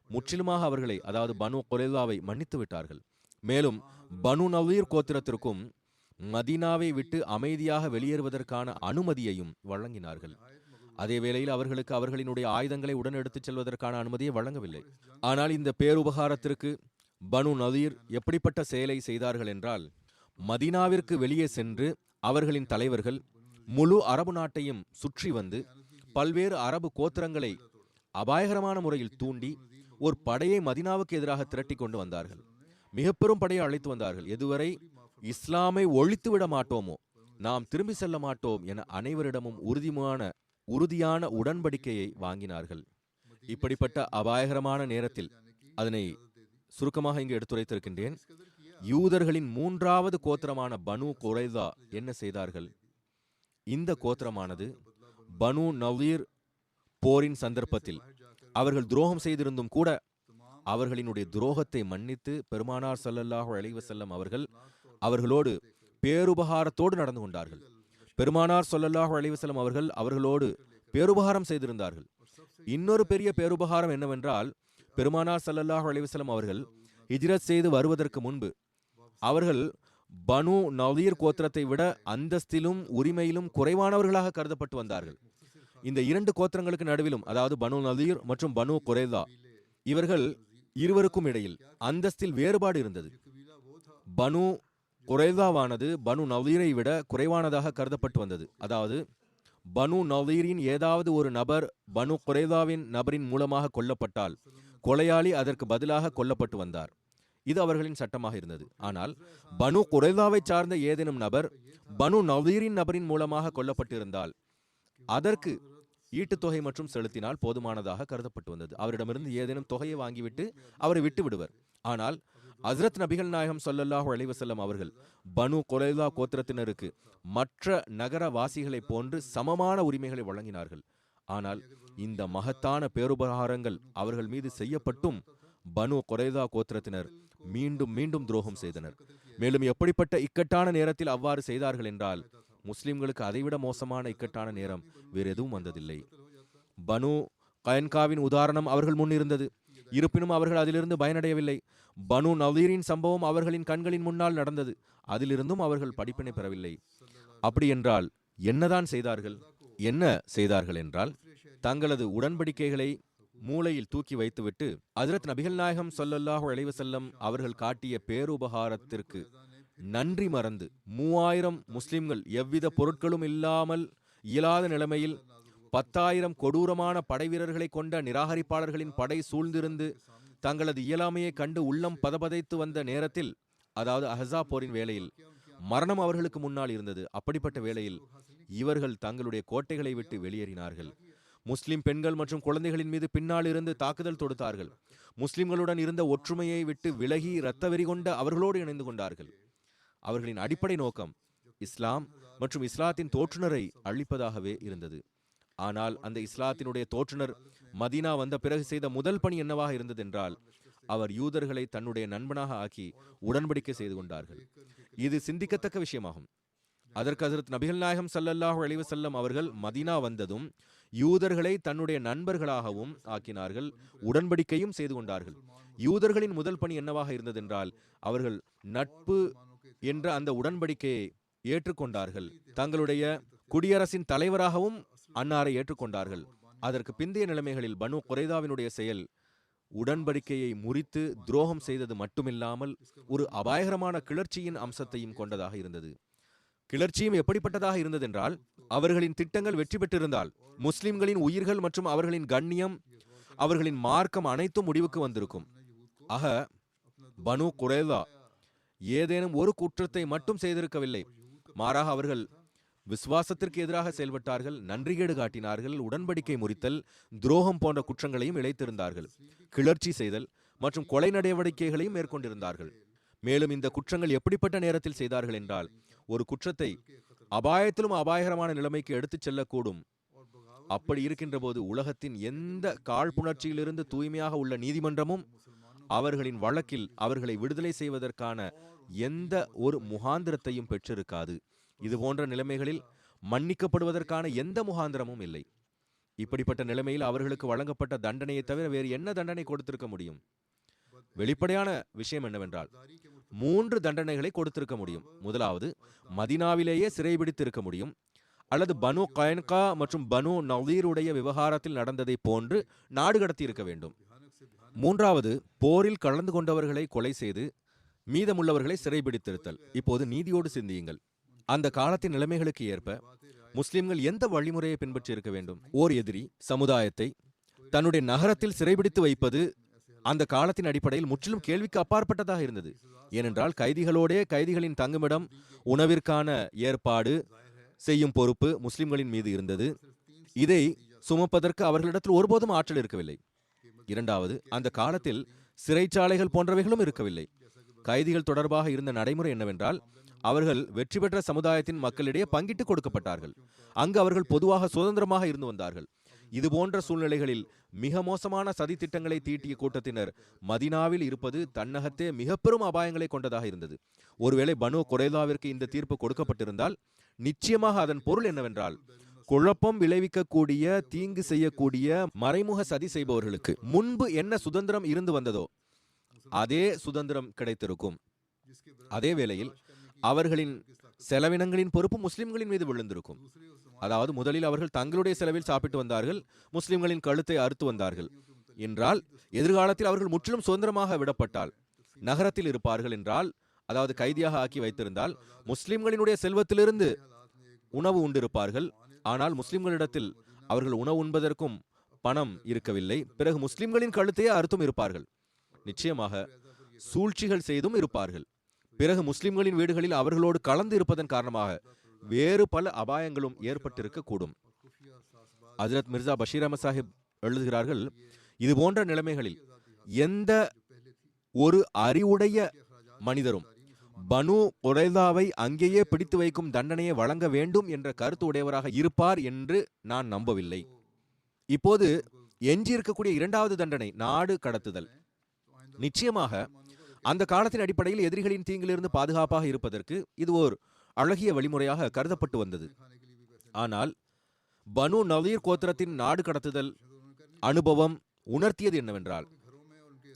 முற்றிலுமாக அவர்களை, அதாவது பனு குறைலாவை மன்னித்து விட்டார்கள். மேலும் பனு நதீர் கோத்திரத்திற்கும் மதீனாவை விட்டு அமைதியாக வெளியேறுவதற்கான அனுமதியையும் வழங்கினார்கள். அதே வேளையில் அவர்களுக்கு அவர்களினுடைய ஆயுதங்களை உடன் எடுத்துச் செல்வதற்கான அனுமதியை வழங்கவில்லை. ஆனால் இந்த பேருபகாரத்திற்கு பனு நதீர் எப்படிப்பட்ட செயலை செய்தார்கள் என்றால், மதீனாவிற்கு வெளியே சென்று அவர்களின் தலைவர்கள் முழு அரபு நாட்டையும் சுற்றி வந்து பல்வேறு அரபு கோத்திரங்களை அபாயகரமான முறையில் தூண்டி ஒரு படையை மதீனாவுக்கு எதிராக திரட்டி கொண்டு வந்தார்கள். மிக பெரும் படையை அழைத்து வந்தார்கள். எதுவரை இஸ்லாமை ஒழித்துவிட மாட்டோமோ, நாம் திரும்பி செல்ல மாட்டோம் என அனைவரிடமும் உறுதியான உடன்படிக்கையை வாங்கினார்கள். இப்படிப்பட்ட அபாயகரமான நேரத்தில் அதனை சுருக்கமாக இங்கு எடுத்துரைத்திருக்கின்றேன். யூதர்களின் மூன்றாவது கோத்திரமான பனு குறைதா என்ன செய்தார்கள்? இந்த கோத்திரமானது பனு நதீர் போரின் சந்தர்ப்பத்தில் அவர்கள் துரோகம் செய்திருந்தும் கூட அவர்களினுடைய துரோகத்தை மன்னித்து பெருமானார் ஸல்லல்லாஹு அலைஹி வஸல்லம் அவர்களோடு பேருபகாரத்தோடு நடந்து கொண்டார்கள். பெருமானார் ஸல்லல்லாஹு அலைஹி வஸல்லம் அவர்களோடு பேருபகாரம் செய்திருந்தார்கள். இன்னொரு பெரிய பேருபகாரம் என்னவென்றால், பெருமானார் ஸல்லல்லாஹு அலைஹி வஸல்லம் அவர்கள் ஹிஜ்ரத் செய்து வருவதற்கு முன்பு அவர்கள் பனு நதீர் கோத்திரத்தை விட அந்தஸ்திலும் உரிமையிலும் குறைவானவர்களாக கருதப்பட்டு வந்தார்கள். இந்த இரண்டு கோத்திரங்களுக்கு நடுவிலும், அதாவது பனு நதீர் மற்றும் பனு குறைதா, இவர்கள் இருவருக்கும் இடையில் அந்தஸ்தில் வேறுபாடு இருந்தது. பனு குறைதாவானது பனு நதீரை விட குறைவானதாக கருதப்பட்டு வந்தது. அதாவது பனு நதீரின் ஏதாவது ஒரு நபர் பனு குறைதாவின் நபரின் மூலமாக கொல்லப்பட்டால் கொலையாளி அதற்கு பதிலாக கொல்லப்பட்டு வந்தார். இது அவர்களின் சட்டமாக இருந்தது. ஆனால் பனு குறைதாவை சார்ந்த ஏதேனும் நபர் பனு நதீரின் நபரின் மூலமாக கொல்லப்பட்டிருந்தால் அதற்கு ஈட்டுத்தொகை மற்றும் செலுத்தினால் போதுமானதாக கருதப்பட்டு வந்தது. அவரிடமிருந்து ஏதேனும் தொகையை வாங்கிவிட்டு அவரை விட்டு விடுவர். ஆனால் ஹஸ்ரத் நபிகள் நாயகம் ஸல்லல்லாஹு அலைஹி வஸல்லம் அவர்கள் பனு குறைதா கோத்திரத்தினருக்கு மற்ற நகர வாசிகளைப் போன்று சமமான உரிமைகளை வழங்கினார்கள். ஆனால் இந்த மகத்தான பேருபகாரங்கள் அவர்கள் மீது செய்யப்பட்டும் பனு குறைதா கோத்திரத்தினர் மீண்டும் மீண்டும் துரோகம் செய்தனர். மேலும் எப்படிப்பட்ட இக்கட்டான நேரத்தில் அவ்வாறு செய்தார்கள் என்றால், முஸ்லிம்களுக்கு அதைவிட மோசமான இக்கட்டான நேரம் வேறு எதுவும் வந்ததில்லை. பனு கயன்காவின் உதாரணம் அவர்கள் முன் இருந்தது. இருப்பினும் அவர்கள் அதிலிருந்து பயனடையவில்லை. பனு நதீரின் சம்பவம் அவர்களின் கண்களின் முன்னால் நடந்தது. அதிலிருந்தும் அவர்கள் படிப்பினை பெறவில்லை. அப்படி என்றால் என்ன செய்தார்கள் என்றால், தங்களது உடன்படிக்கைகளை மூளையில் தூக்கி வைத்துவிட்டு ஹஜ்ரத் நபிகள் நாயகம் ஸல்லல்லாஹு அலைஹி வஸல்லம் அவர்கள் காட்டிய பேருபகாரத்திற்கு நன்றி மறந்து 3000 முஸ்லிம்கள் எவ்வித பொருட்களும் இல்லாமல் இயலாத நிலைமையில் 10,000 கொடூரமான படை வீரர்களை கொண்ட நிராகரிப்பாளர்களின் படை சூழ்ந்திருந்து தங்களது இயலாமையை கண்டு உள்ளம் பதபதைத்து வந்த நேரத்தில், அதாவது அஹஸாப் போரின் வேளையில் மரணம் அவர்களுக்கு முன்னால் இருந்தது. அப்படிப்பட்ட வேளையில் இவர்கள் தங்களுடைய கோட்டைகளை விட்டு வெளியேறினார்கள். முஸ்லிம் பெண்கள் மற்றும் குழந்தைகளின் மீது பின்னால் இருந்து தாக்குதல் தொடுத்தார்கள். முஸ்லிம்களுடன் இருந்த ஒற்றுமையை விட்டு விலகி இரத்த வெறி கொண்ட அவர்களோடு இணைந்து கொண்டார்கள். அவர்களின் அடிப்படை நோக்கம் இஸ்லாம் மற்றும் இஸ்லாத்தின் தோற்றுநரை அழிப்பதாகவே இருந்தது. ஆனால் அந்த இஸ்லாத்தினுடைய தோற்றுனர் மதீனா வந்த பிறகு செய்த முதல் பணி என்னவாக இருந்தது என்றால், அவர் யூதர்களை தன்னுடைய நண்பனாக ஆக்கி உடன்படிக்கை செய்து கொண்டார்கள். இது சிந்திக்கத்தக்க விஷயமாகும். அதற்கு ஹஜ்ரத் நபிகள் நாயகம் ஸல்லல்லாஹு அலைஹி வஸல்லம் அவர்கள் மதீனா வந்ததும் யூதர்களை தன்னுடைய நண்பர்களாகவும் ஆக்கினார்கள், உடன்படிக்கையும் செய்து கொண்டார்கள். யூதர்களின் முதல் பணி என்னவாக இருந்ததென்றால், அவர்கள் நட்பு என்ற அந்த உடன்படிக்கையை ஏற்றுக்கொண்டார்கள். தங்களுடைய குடியரசின் தலைவராகவும் அன்னாரை ஏற்றுக்கொண்டார்கள். அதற்கு பிந்தைய நிலைமைகளில் பனு குறைதாவினுடைய செயல் உடன்படிக்கையை முறித்து துரோகம் செய்தது மட்டுமில்லாமல் ஒரு அபாயகரமான கிளர்ச்சியின் அம்சத்தையும் கொண்டதாக இருந்தது. கிளர்ச்சியும் எப்படிப்பட்டதாக இருந்ததென்றால், அவர்களின் திட்டங்கள் வெற்றி பெற்றிருந்தால் முஸ்லிம்களின் உயிர்கள் மற்றும் அவர்களின் கண்ணியம், அவர்களின் மார்க்கம் அனைத்தும் முடிவுக்கு வந்திருக்கும். ஆக பனு குறைதா ஏதேனும் ஒரு குற்றத்தை மட்டும் செய்திருக்கவில்லை. மாறாக அவர்கள் விசுவாசத்திற்கு எதிராக செயல்பட்டார்கள், நன்றிகேடு காட்டினார்கள், உடன்படிக்கை முறித்தல், துரோகம் போன்ற குற்றங்களையும் இழைத்திருந்தார்கள். கிளர்ச்சி செய்தல் மற்றும் கொலை நடவடிக்கைகளையும் மேற்கொண்டிருந்தார்கள். மேலும் இந்த குற்றங்கள் எப்படிப்பட்ட நேரத்தில் செய்தார்கள் என்றால், ஒரு குற்றத்தை அபாயத்திலும் அபாயகரமான நிலைமைக்கு எடுத்துச் செல்லக்கூடும். அப்படி இருக்கின்ற போது உலகத்தின் எந்த காழ்ப்புணர்ச்சியிலிருந்து தூய்மையாக உள்ள நீதிமன்றமும் அவர்களின் வழக்கில் அவர்களை விடுதலை செய்வதற்கான எந்த ஒரு முகாந்திரத்தையும் பெற்றிருக்காது. இது போன்ற நிலைமைகளில் மன்னிக்கப்படுவதற்கான எந்த முகாந்திரமும் இல்லை. இப்படிப்பட்ட நிலைமையில் அவர்களுக்கு வழங்கப்பட்ட தண்டனையை தவிர வேறு என்ன தண்டனை கொடுத்திருக்க முடியும்? வெளிப்படையான விஷயம் என்னவென்றால் 3 தண்டனைகளை கொடுத்திருக்க முடியும். முதலாவது, மதினாவிலேயே சிறைபிடித்து இருக்க முடியும், அல்லது பனு கைன்கா மற்றும் பனு நவீருடைய விவகாரத்தில் நடந்ததை போன்று நாடு கடத்தி இருக்க வேண்டும். மூன்றாவது, போரில் கலந்து கொண்டவர்களை கொலை செய்து மீதமுள்ளவர்களை சிறைபிடித்திருத்தல். இப்போது நீதியோடு சிந்தியுங்கள். அந்த காலத்தின் நிலைமைகளுக்கு ஏற்ப முஸ்லிம்கள் எந்த வழிமுறையை பின்பற்றி இருக்க வேண்டும்? ஓர் எதிரி சமுதாயத்தை தன்னுடைய நகரத்தில் சிறைபிடித்து வைப்பது அந்த காலத்தின் அடிப்படையில் முற்றிலும் கேள்விக்கு அப்பாற்பட்டதாக இருந்தது. ஏனென்றால் கைதிகளின் தங்குமிடம், உணவிற்கான ஏற்பாடு செய்யும் பொறுப்பு முஸ்லிம்களின் மீது இருந்தது. இதை சுமப்பதற்கு அவர்களிடத்தில் ஒருபோதும் ஆற்றல் இருக்கவில்லை. இரண்டாவது, அந்த காலத்தில் சிறைச்சாலைகள் போன்றவைகளும் இருக்கவில்லை. கைதிகள் தொடர்பாக இருந்த நடைமுறை என்னவென்றால், அவர்கள் வெற்றி பெற்ற சமுதாயத்தின் மக்களிடையே பங்கிட்டு கொடுக்கப்பட்டார்கள். அங்கு அவர்கள் பொதுவாக சுதந்திரமாக இருந்து வந்தார்கள். இது போன்ற சூழ்நிலைகளில் மிக மோசமான சதி திட்டங்களை தீட்டிய கூட்டத்தினர் மதினாவில் இருப்பது தன்னகத்தே மிக பெரும் அபாயங்களை கொண்டதாக இருந்தது. ஒருவேளை பனு குறைதாவிற்கு இந்த தீர்ப்பு கொடுக்கப்பட்டிருந்தால் நிச்சயமாக அதன் பொருள் என்னவென்றால், குழப்பம் விளைவிக்கக்கூடிய, தீங்கு செய்யக்கூடிய, மறைமுக சதி செய்பவர்களுக்கு முன்பு என்ன சுதந்திரம் இருந்து வந்ததோ அதே சுதந்திரம் கிடைத்திருக்கும். அதே வேளையில் அவர்களின் செலவினங்களின் பொறுப்பு முஸ்லிம்களின் மீது விழுந்திருக்கும். அதாவது முதலில் அவர்கள் தங்களுடைய செலவில் சாப்பிட்டு வந்தார்கள், முஸ்லிம்களின் கழுத்தை அறுத்து வந்தார்கள் என்றால், எதிர்காலத்தில் அவர்கள் முற்றிலும் சுதந்திரமாக விடப்பட்டால், நகரத்தில் இருப்பார்கள் என்றால், அதாவது கைதியாக ஆக்கி வைத்திருந்தால், முஸ்லிம்களினுடைய செல்வத்திலிருந்து உணவு உண்டிருப்பார்கள். ஆனால் முஸ்லிம்களிடத்தில் அவர்கள் உணவு உண்பதற்கும் பணம் இருக்கவில்லை. பிறகு முஸ்லிம்களின் கழுத்தையே அறுத்தும் இருப்பார்கள். நிச்சயமாக சூழ்ச்சிகள் செய்தும் இருப்பார்கள். பிறகு முஸ்லிம்களின் வீடுகளில் அவர்களோடு கலந்து இருப்பதன் காரணமாக வேறு பல அபாயங்களும் ஏற்பட்டிருக்க கூடும். ஹஜ்ரத் மிர்சா பஷீர் அஹமத் சாஹிப் எழுதுகிறார்கள், இது போன்ற நிலைமைகளில் எந்த ஒரு அறிவுடைய மனிதரும் பனு குறைதாவை அங்கேயே பிடித்து வைக்கும் தண்டனையை வழங்க வேண்டும் என்ற கருத்து உடையவராக இருப்பார் என்று நான் நம்பவில்லை. இப்போது எஞ்சியிருக்கக்கூடிய இரண்டாவது தண்டனை, நாடு கடத்துதல். நிச்சயமாக அந்த காலத்தின் அடிப்படையில் எதிரிகளின் தீங்கிலிருந்து பாதுகாப்பாக இருப்பதற்கு இது ஒரு அழகிய வழிமுறையாக கருதப்பட்டு வந்தது. ஆனால் பனு நவீர் கோத்திரத்தின் நாடு கடத்துதல் அனுபவம் உணர்த்தியது என்னவென்றால்,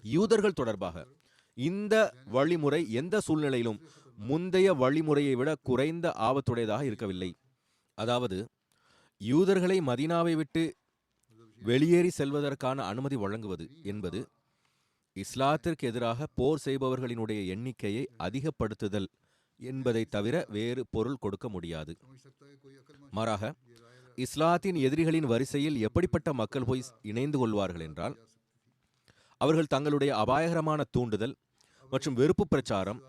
யூதர்கள் தொடர்பாக இந்த வழிமுறை எந்த சூழ்நிலையிலும் முந்தைய வழிமுறையை விட குறைந்த ஆபத்துடையதாக இருக்கவில்லை. அதாவது யூதர்களை மதீனாவை விட்டு வெளியேறி செல்வதற்கான அனுமதி வழங்குவது என்பது இஸ்லாத்திற்கு எதிராக போர் செய்பவர்களினுடைய எண்ணிக்கையை அதிகப்படுத்துதல் என்பதை தவிர வேறு பொருள் கொடுக்க முடியாது. மாறாக இஸ்லாத்தின் எதிரிகளின் வரிசையில் எப்படிப்பட்ட மக்கள் போய் இணைந்து கொள்வார்கள் என்றால், அவர்கள் தங்களுடைய அபாயகரமான தூண்டுதல் மற்றும் வெறுப்பு பிரச்சாரம்,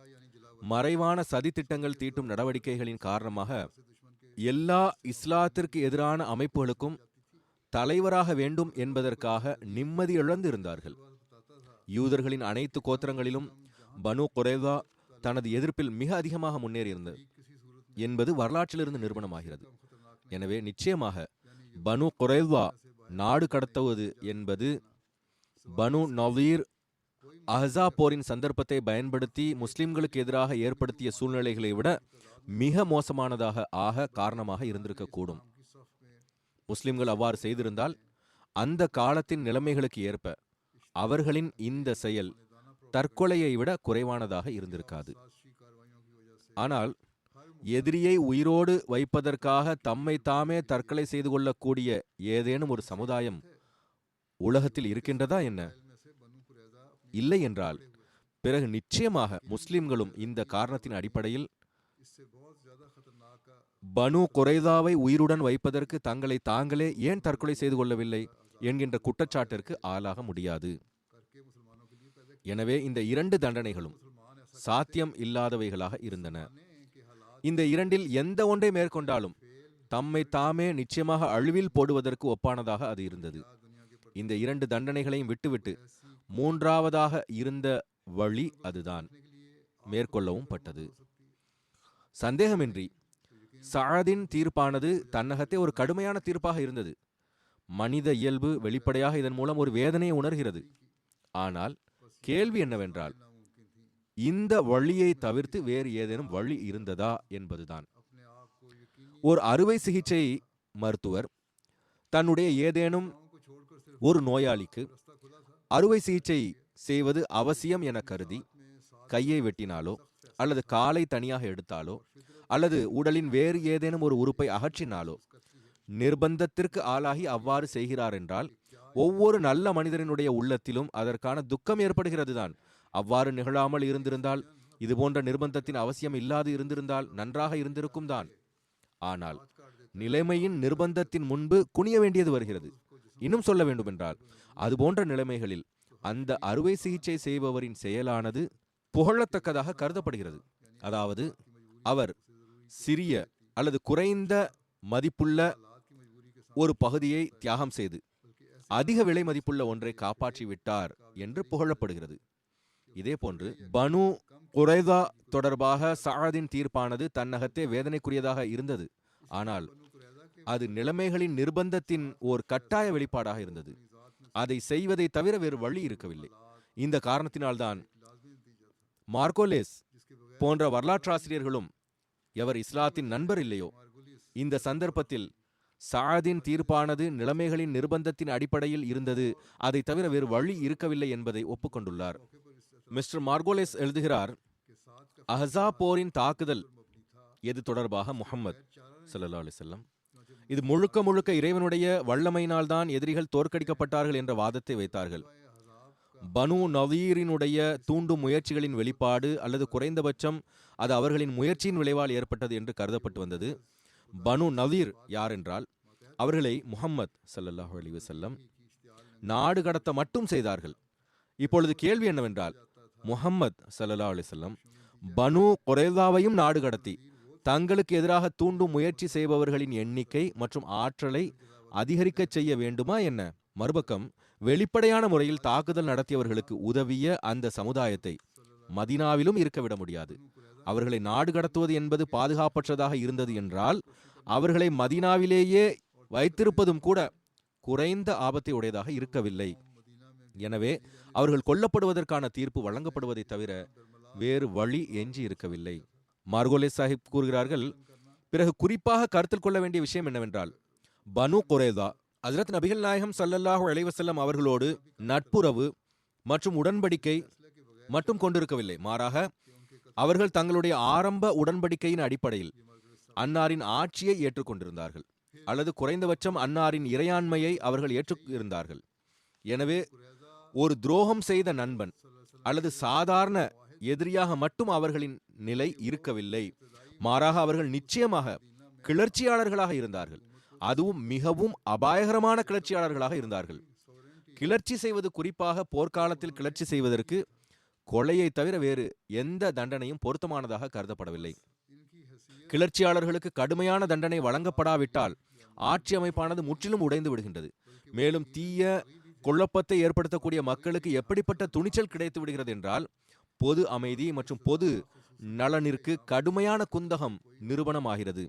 மறைவான சதி திட்டங்கள் தீட்டும் நடவடிக்கைகளின் காரணமாக எல்லா இஸ்லாத்திற்கு எதிரான அமைப்புகளுக்கும் தலைவராக வேண்டும் என்பதற்காக நிம்மதி இழந்து இருந்தார்கள். யூதர்களின் அனைத்து கோத்திரங்களிலும் பனு குறைதா தனது எதிர்ப்பில் மிக அதிகமாக முன்னேறியிருந்தது என்பது வரலாற்றிலிருந்து நிரூபணமாகிறது. எனவே நிச்சயமாக பனு குறைதா நாடு கடத்துவது என்பது பனு நவீர் அஹ்ஸாப் போரின் சந்தர்ப்பத்தை பயன்படுத்தி முஸ்லிம்களுக்கு எதிராக ஏற்படுத்திய சூழ்நிலைகளை விட மிக மோசமானதாக ஆக காரணமாக இருந்திருக்கக்கூடும். முஸ்லிம்கள் அவ்வாறு செய்திருந்தால் அந்த காலத்தின் நிலைமைகளுக்கு ஏற்ப அவர்களின் இந்த செயல் தற்கொலையை விட குறைவானதாக இருந்திருக்காது. ஆனால் எதிரியை உயிரோடு வைப்பதற்காக தம்மை தாமே தற்கொலை செய்து கொள்ளக்கூடிய ஏதேனும் ஒரு சமுதாயம் உலகத்தில் இருக்கின்றதா என்ன? இல்லை என்றால் பிறகு நிச்சயமாக முஸ்லிம்களும் இந்த காரணத்தின் அடிப்படையில் பனு குறைதாவை உயிருடன் வைப்பதற்கு தங்களை தாங்களே ஏன் தற்கொலை செய்து கொள்ளவில்லை என்கின்ற குற்றச்சாட்டிற்கு ஆளாக முடியாது. எனவே இந்த இரண்டு தண்டனைகளும் சாத்தியம் இல்லாதவைகளாக இருந்தன. இந்த இரண்டில் எந்த ஒன்றை மேற்கொண்டாலும் தம்மை தாமே நிச்சயமாக அழிவில் போடுவதற்கு ஒப்பானதாக அது இருந்தது. இந்த இரண்டு தண்டனைகளையும் விட்டுவிட்டு மூன்றாவதாக இருந்த வழி அதுதான் மேற்கொள்ளவும் பட்டது. சந்தேகமின்றி சஅதின் தீர்ப்பானது தன்னகத்தே ஒரு கடுமையான தீர்ப்பாக இருந்தது. மனித இயல்பு வெளிப்படையாக இதன் மூலம் ஒரு வேதனையை உணர்கிறது. ஆனால் கேள்வி என்னவென்றால், இந்த வழியை தவிர்த்து வேறு ஏதேனும் வழி இருந்ததா என்பதுதான். ஒரு அறுவை சிகிச்சை மருத்துவர் தன்னுடைய ஏதேனும் ஒரு நோயாளிக்கு அறுவை சிகிச்சை செய்வது அவசியம் என கருதி கையை வெட்டினாலோ அல்லது காலை தனியாக எடுத்தாலோ அல்லது உடலின் வேறு ஏதேனும் ஒரு உறுப்பை அகற்றினாலோ நிர்பந்தத்திற்கு ஆளாகி அவ்வாறு செய்கிறார் என்றால் ஒவ்வொரு நல்ல மனிதனுடைய உள்ளத்திலும் அதற்கான துக்கம் ஏற்படுகிறது தான். அவ்வாறு நிகழாமல் இருந்திருந்தால், இதுபோன்ற நிர்பந்தத்தின் அவசியம் இல்லாது இருந்திருந்தால் நன்றாக இருந்திருக்கும் தான். ஆனால் நிலைமையின் நிர்பந்தத்தின் முன்பு குனிய வேண்டியது வருகிறது. இன்னும் சொல்ல வேண்டுமென்றால், அதுபோன்ற நிலைமைகளில் அந்த அறுவை சிகிச்சை செய்பவரின் செயலானது புகழத்தக்கதாக கருதப்படுகிறது. அதாவது அவர் சிறிய அல்லது குறைந்த மதிப்புள்ள ஒரு பகுதியை தியாகம் செய்து அதிக விலை மதிப்புள்ள ஒன்றை காப்பாற்றி விட்டார் என்று புகழப்படுகிறது. இதேபோன்று பனு குறைதா தொடர்பாக சஅதின் தீர்ப்பானது தன்னகத்தே வேதனைக்குரியதாக இருந்தது. ஆனால் அது நிலைமைகளின் நிர்பந்தத்தின் ஓர் கட்டாய வெளிப்பாடாக இருந்தது. அதை செய்வதை தவிர வேறு வழி இருக்கவில்லை. இந்த காரணத்தினால்தான் மார்கோலேஸ் போன்ற வரலாற்றாசிரியர்களும், எவர் இஸ்லாத்தின் நண்பர் இல்லையோ, இந்த சந்தர்ப்பத்தில் சஅதின் தீர்ப்பானது நிலைமைகளின் நிர்பந்தத்தின் அடிப்படையில் இருந்தது, அதை தவிர வேறு வழி இருக்கவில்லை என்பதை ஒப்புக்கொண்டுள்ளார். மிஸ்டர் மார்கோலேஸ் எழுதுகிறார், அஹ்ஸாப் போரின் தாக்குதல் எது தொடர்பாக முஹம்மது ஸல்லல்லாஹு அலைஹி வஸல்லம் இது முழுக்க முழுக்க இறைவனுடைய வல்லமையினால்தான் எதிரிகள் தோற்கடிக்கப்பட்டார்கள் என்ற வாதத்தை வைத்தார்கள். பனு நதீரினுடைய தூண்டும் முயற்சிகளின் வெளிப்பாடு அல்லது குறைந்தபட்சம் அது அவர்களின் முயற்சியின் விளைவால் ஏற்பட்டது என்று கருதப்பட்டு வந்தது. பனு நதீர் யார் என்றால், அவர்களை முஹம்மது ஸல்லல்லாஹு அலைஹி வஸல்லம் நாடு கடத்த மட்டும் செய்தார்கள். இப்பொழுது கேள்வி என்னவென்றால், முஹம்மது ஸல்லல்லாஹு அலைஹி வஸல்லம் பனு குறைதாவையும் நாடு கடத்தி தங்களுக்கு எதிராக தூண்டும் முயற்சி செய்பவர்களின் எண்ணிக்கை மற்றும் ஆற்றலை அதிகரிக்க செய்ய வேண்டுமா என்ன? மறுபக்கம் வெளிப்படையான முறையில் தாக்குதல் நடத்தியவர்களுக்கு உதவிய அந்த சமுதாயத்தை மதீனாவிலும் இருக்க விட முடியாது. அவர்களை நாடு கடத்துவது என்பது பாதுகாப்பற்றதாக இருந்தது என்றால், அவர்களை மதீனாவிலேயே வைத்திருப்பதும் கூட குறைந்த ஆபத்தை உடையதாக இருக்கவில்லை. எனவே அவர்கள் கொல்லப்படுவதற்கான தீர்ப்பு வழங்கப்படுவதை தவிர வேறு வழி எஞ்சி இருக்கவில்லை. மார்கோலேஸ் சாஹிப் கூறுகிறார்கள், பிறகு குறிப்பாக கருத்தில் கொள்ள வேண்டிய விஷயம் என்னவென்றால், பனு குறைதா ஹஜ்ரத் நபிகள் நாயகம் ஸல்லல்லாஹு அலைஹி வஸல்லம் அவர்களோடு நட்புறவு மற்றும் உடன்படிக்கை மட்டும் கொண்டிருக்கவில்லை. மாறாக அவர்கள் தங்களுடைய ஆரம்ப உடன்படிக்கையின் அடிப்படையில் அன்னாரின் ஆட்சியை ஏற்றுக்கொண்டிருந்தார்கள், அல்லது குறைந்தபட்சம் அன்னாரின் இறையாண்மையை அவர்கள் ஏற்றிருந்தார்கள். எனவே ஒரு துரோகம் செய்த நண்பன் அல்லது சாதாரண எதிரியாக மட்டும் அவர்களின் நிலை இருக்கவில்லை. மாறாக அவர்கள் நிச்சயமாக கிளர்ச்சியாளர்களாக இருந்தார்கள். அதுவும் மிகவும் அபாயகரமான கிளர்ச்சியாளர்களாக இருந்தார்கள். கிளர்ச்சி செய்வது, குறிப்பாக போர்க்காலத்தில் கிளர்ச்சி செய்வதற்கு கொலையை தவிர வேறு எந்த தண்டனையும் பொருத்தமானதாக கருதப்படவில்லை. கிளர்ச்சியாளர்களுக்கு கடுமையான தண்டனை வழங்கப்படாவிட்டால் ஆட்சி அமைப்பானது முற்றிலும் உடைந்து விடுகின்றது. மேலும் தீய குழப்பத்தை ஏற்படுத்தக்கூடிய மக்களுக்கு எப்படிப்பட்ட துணிச்சல் கிடைத்து விடுகிறது என்றால், பொது அமைதி மற்றும் பொது நலனிற்கு கடுமையான குந்தகம் நிரூபணமாகிறது.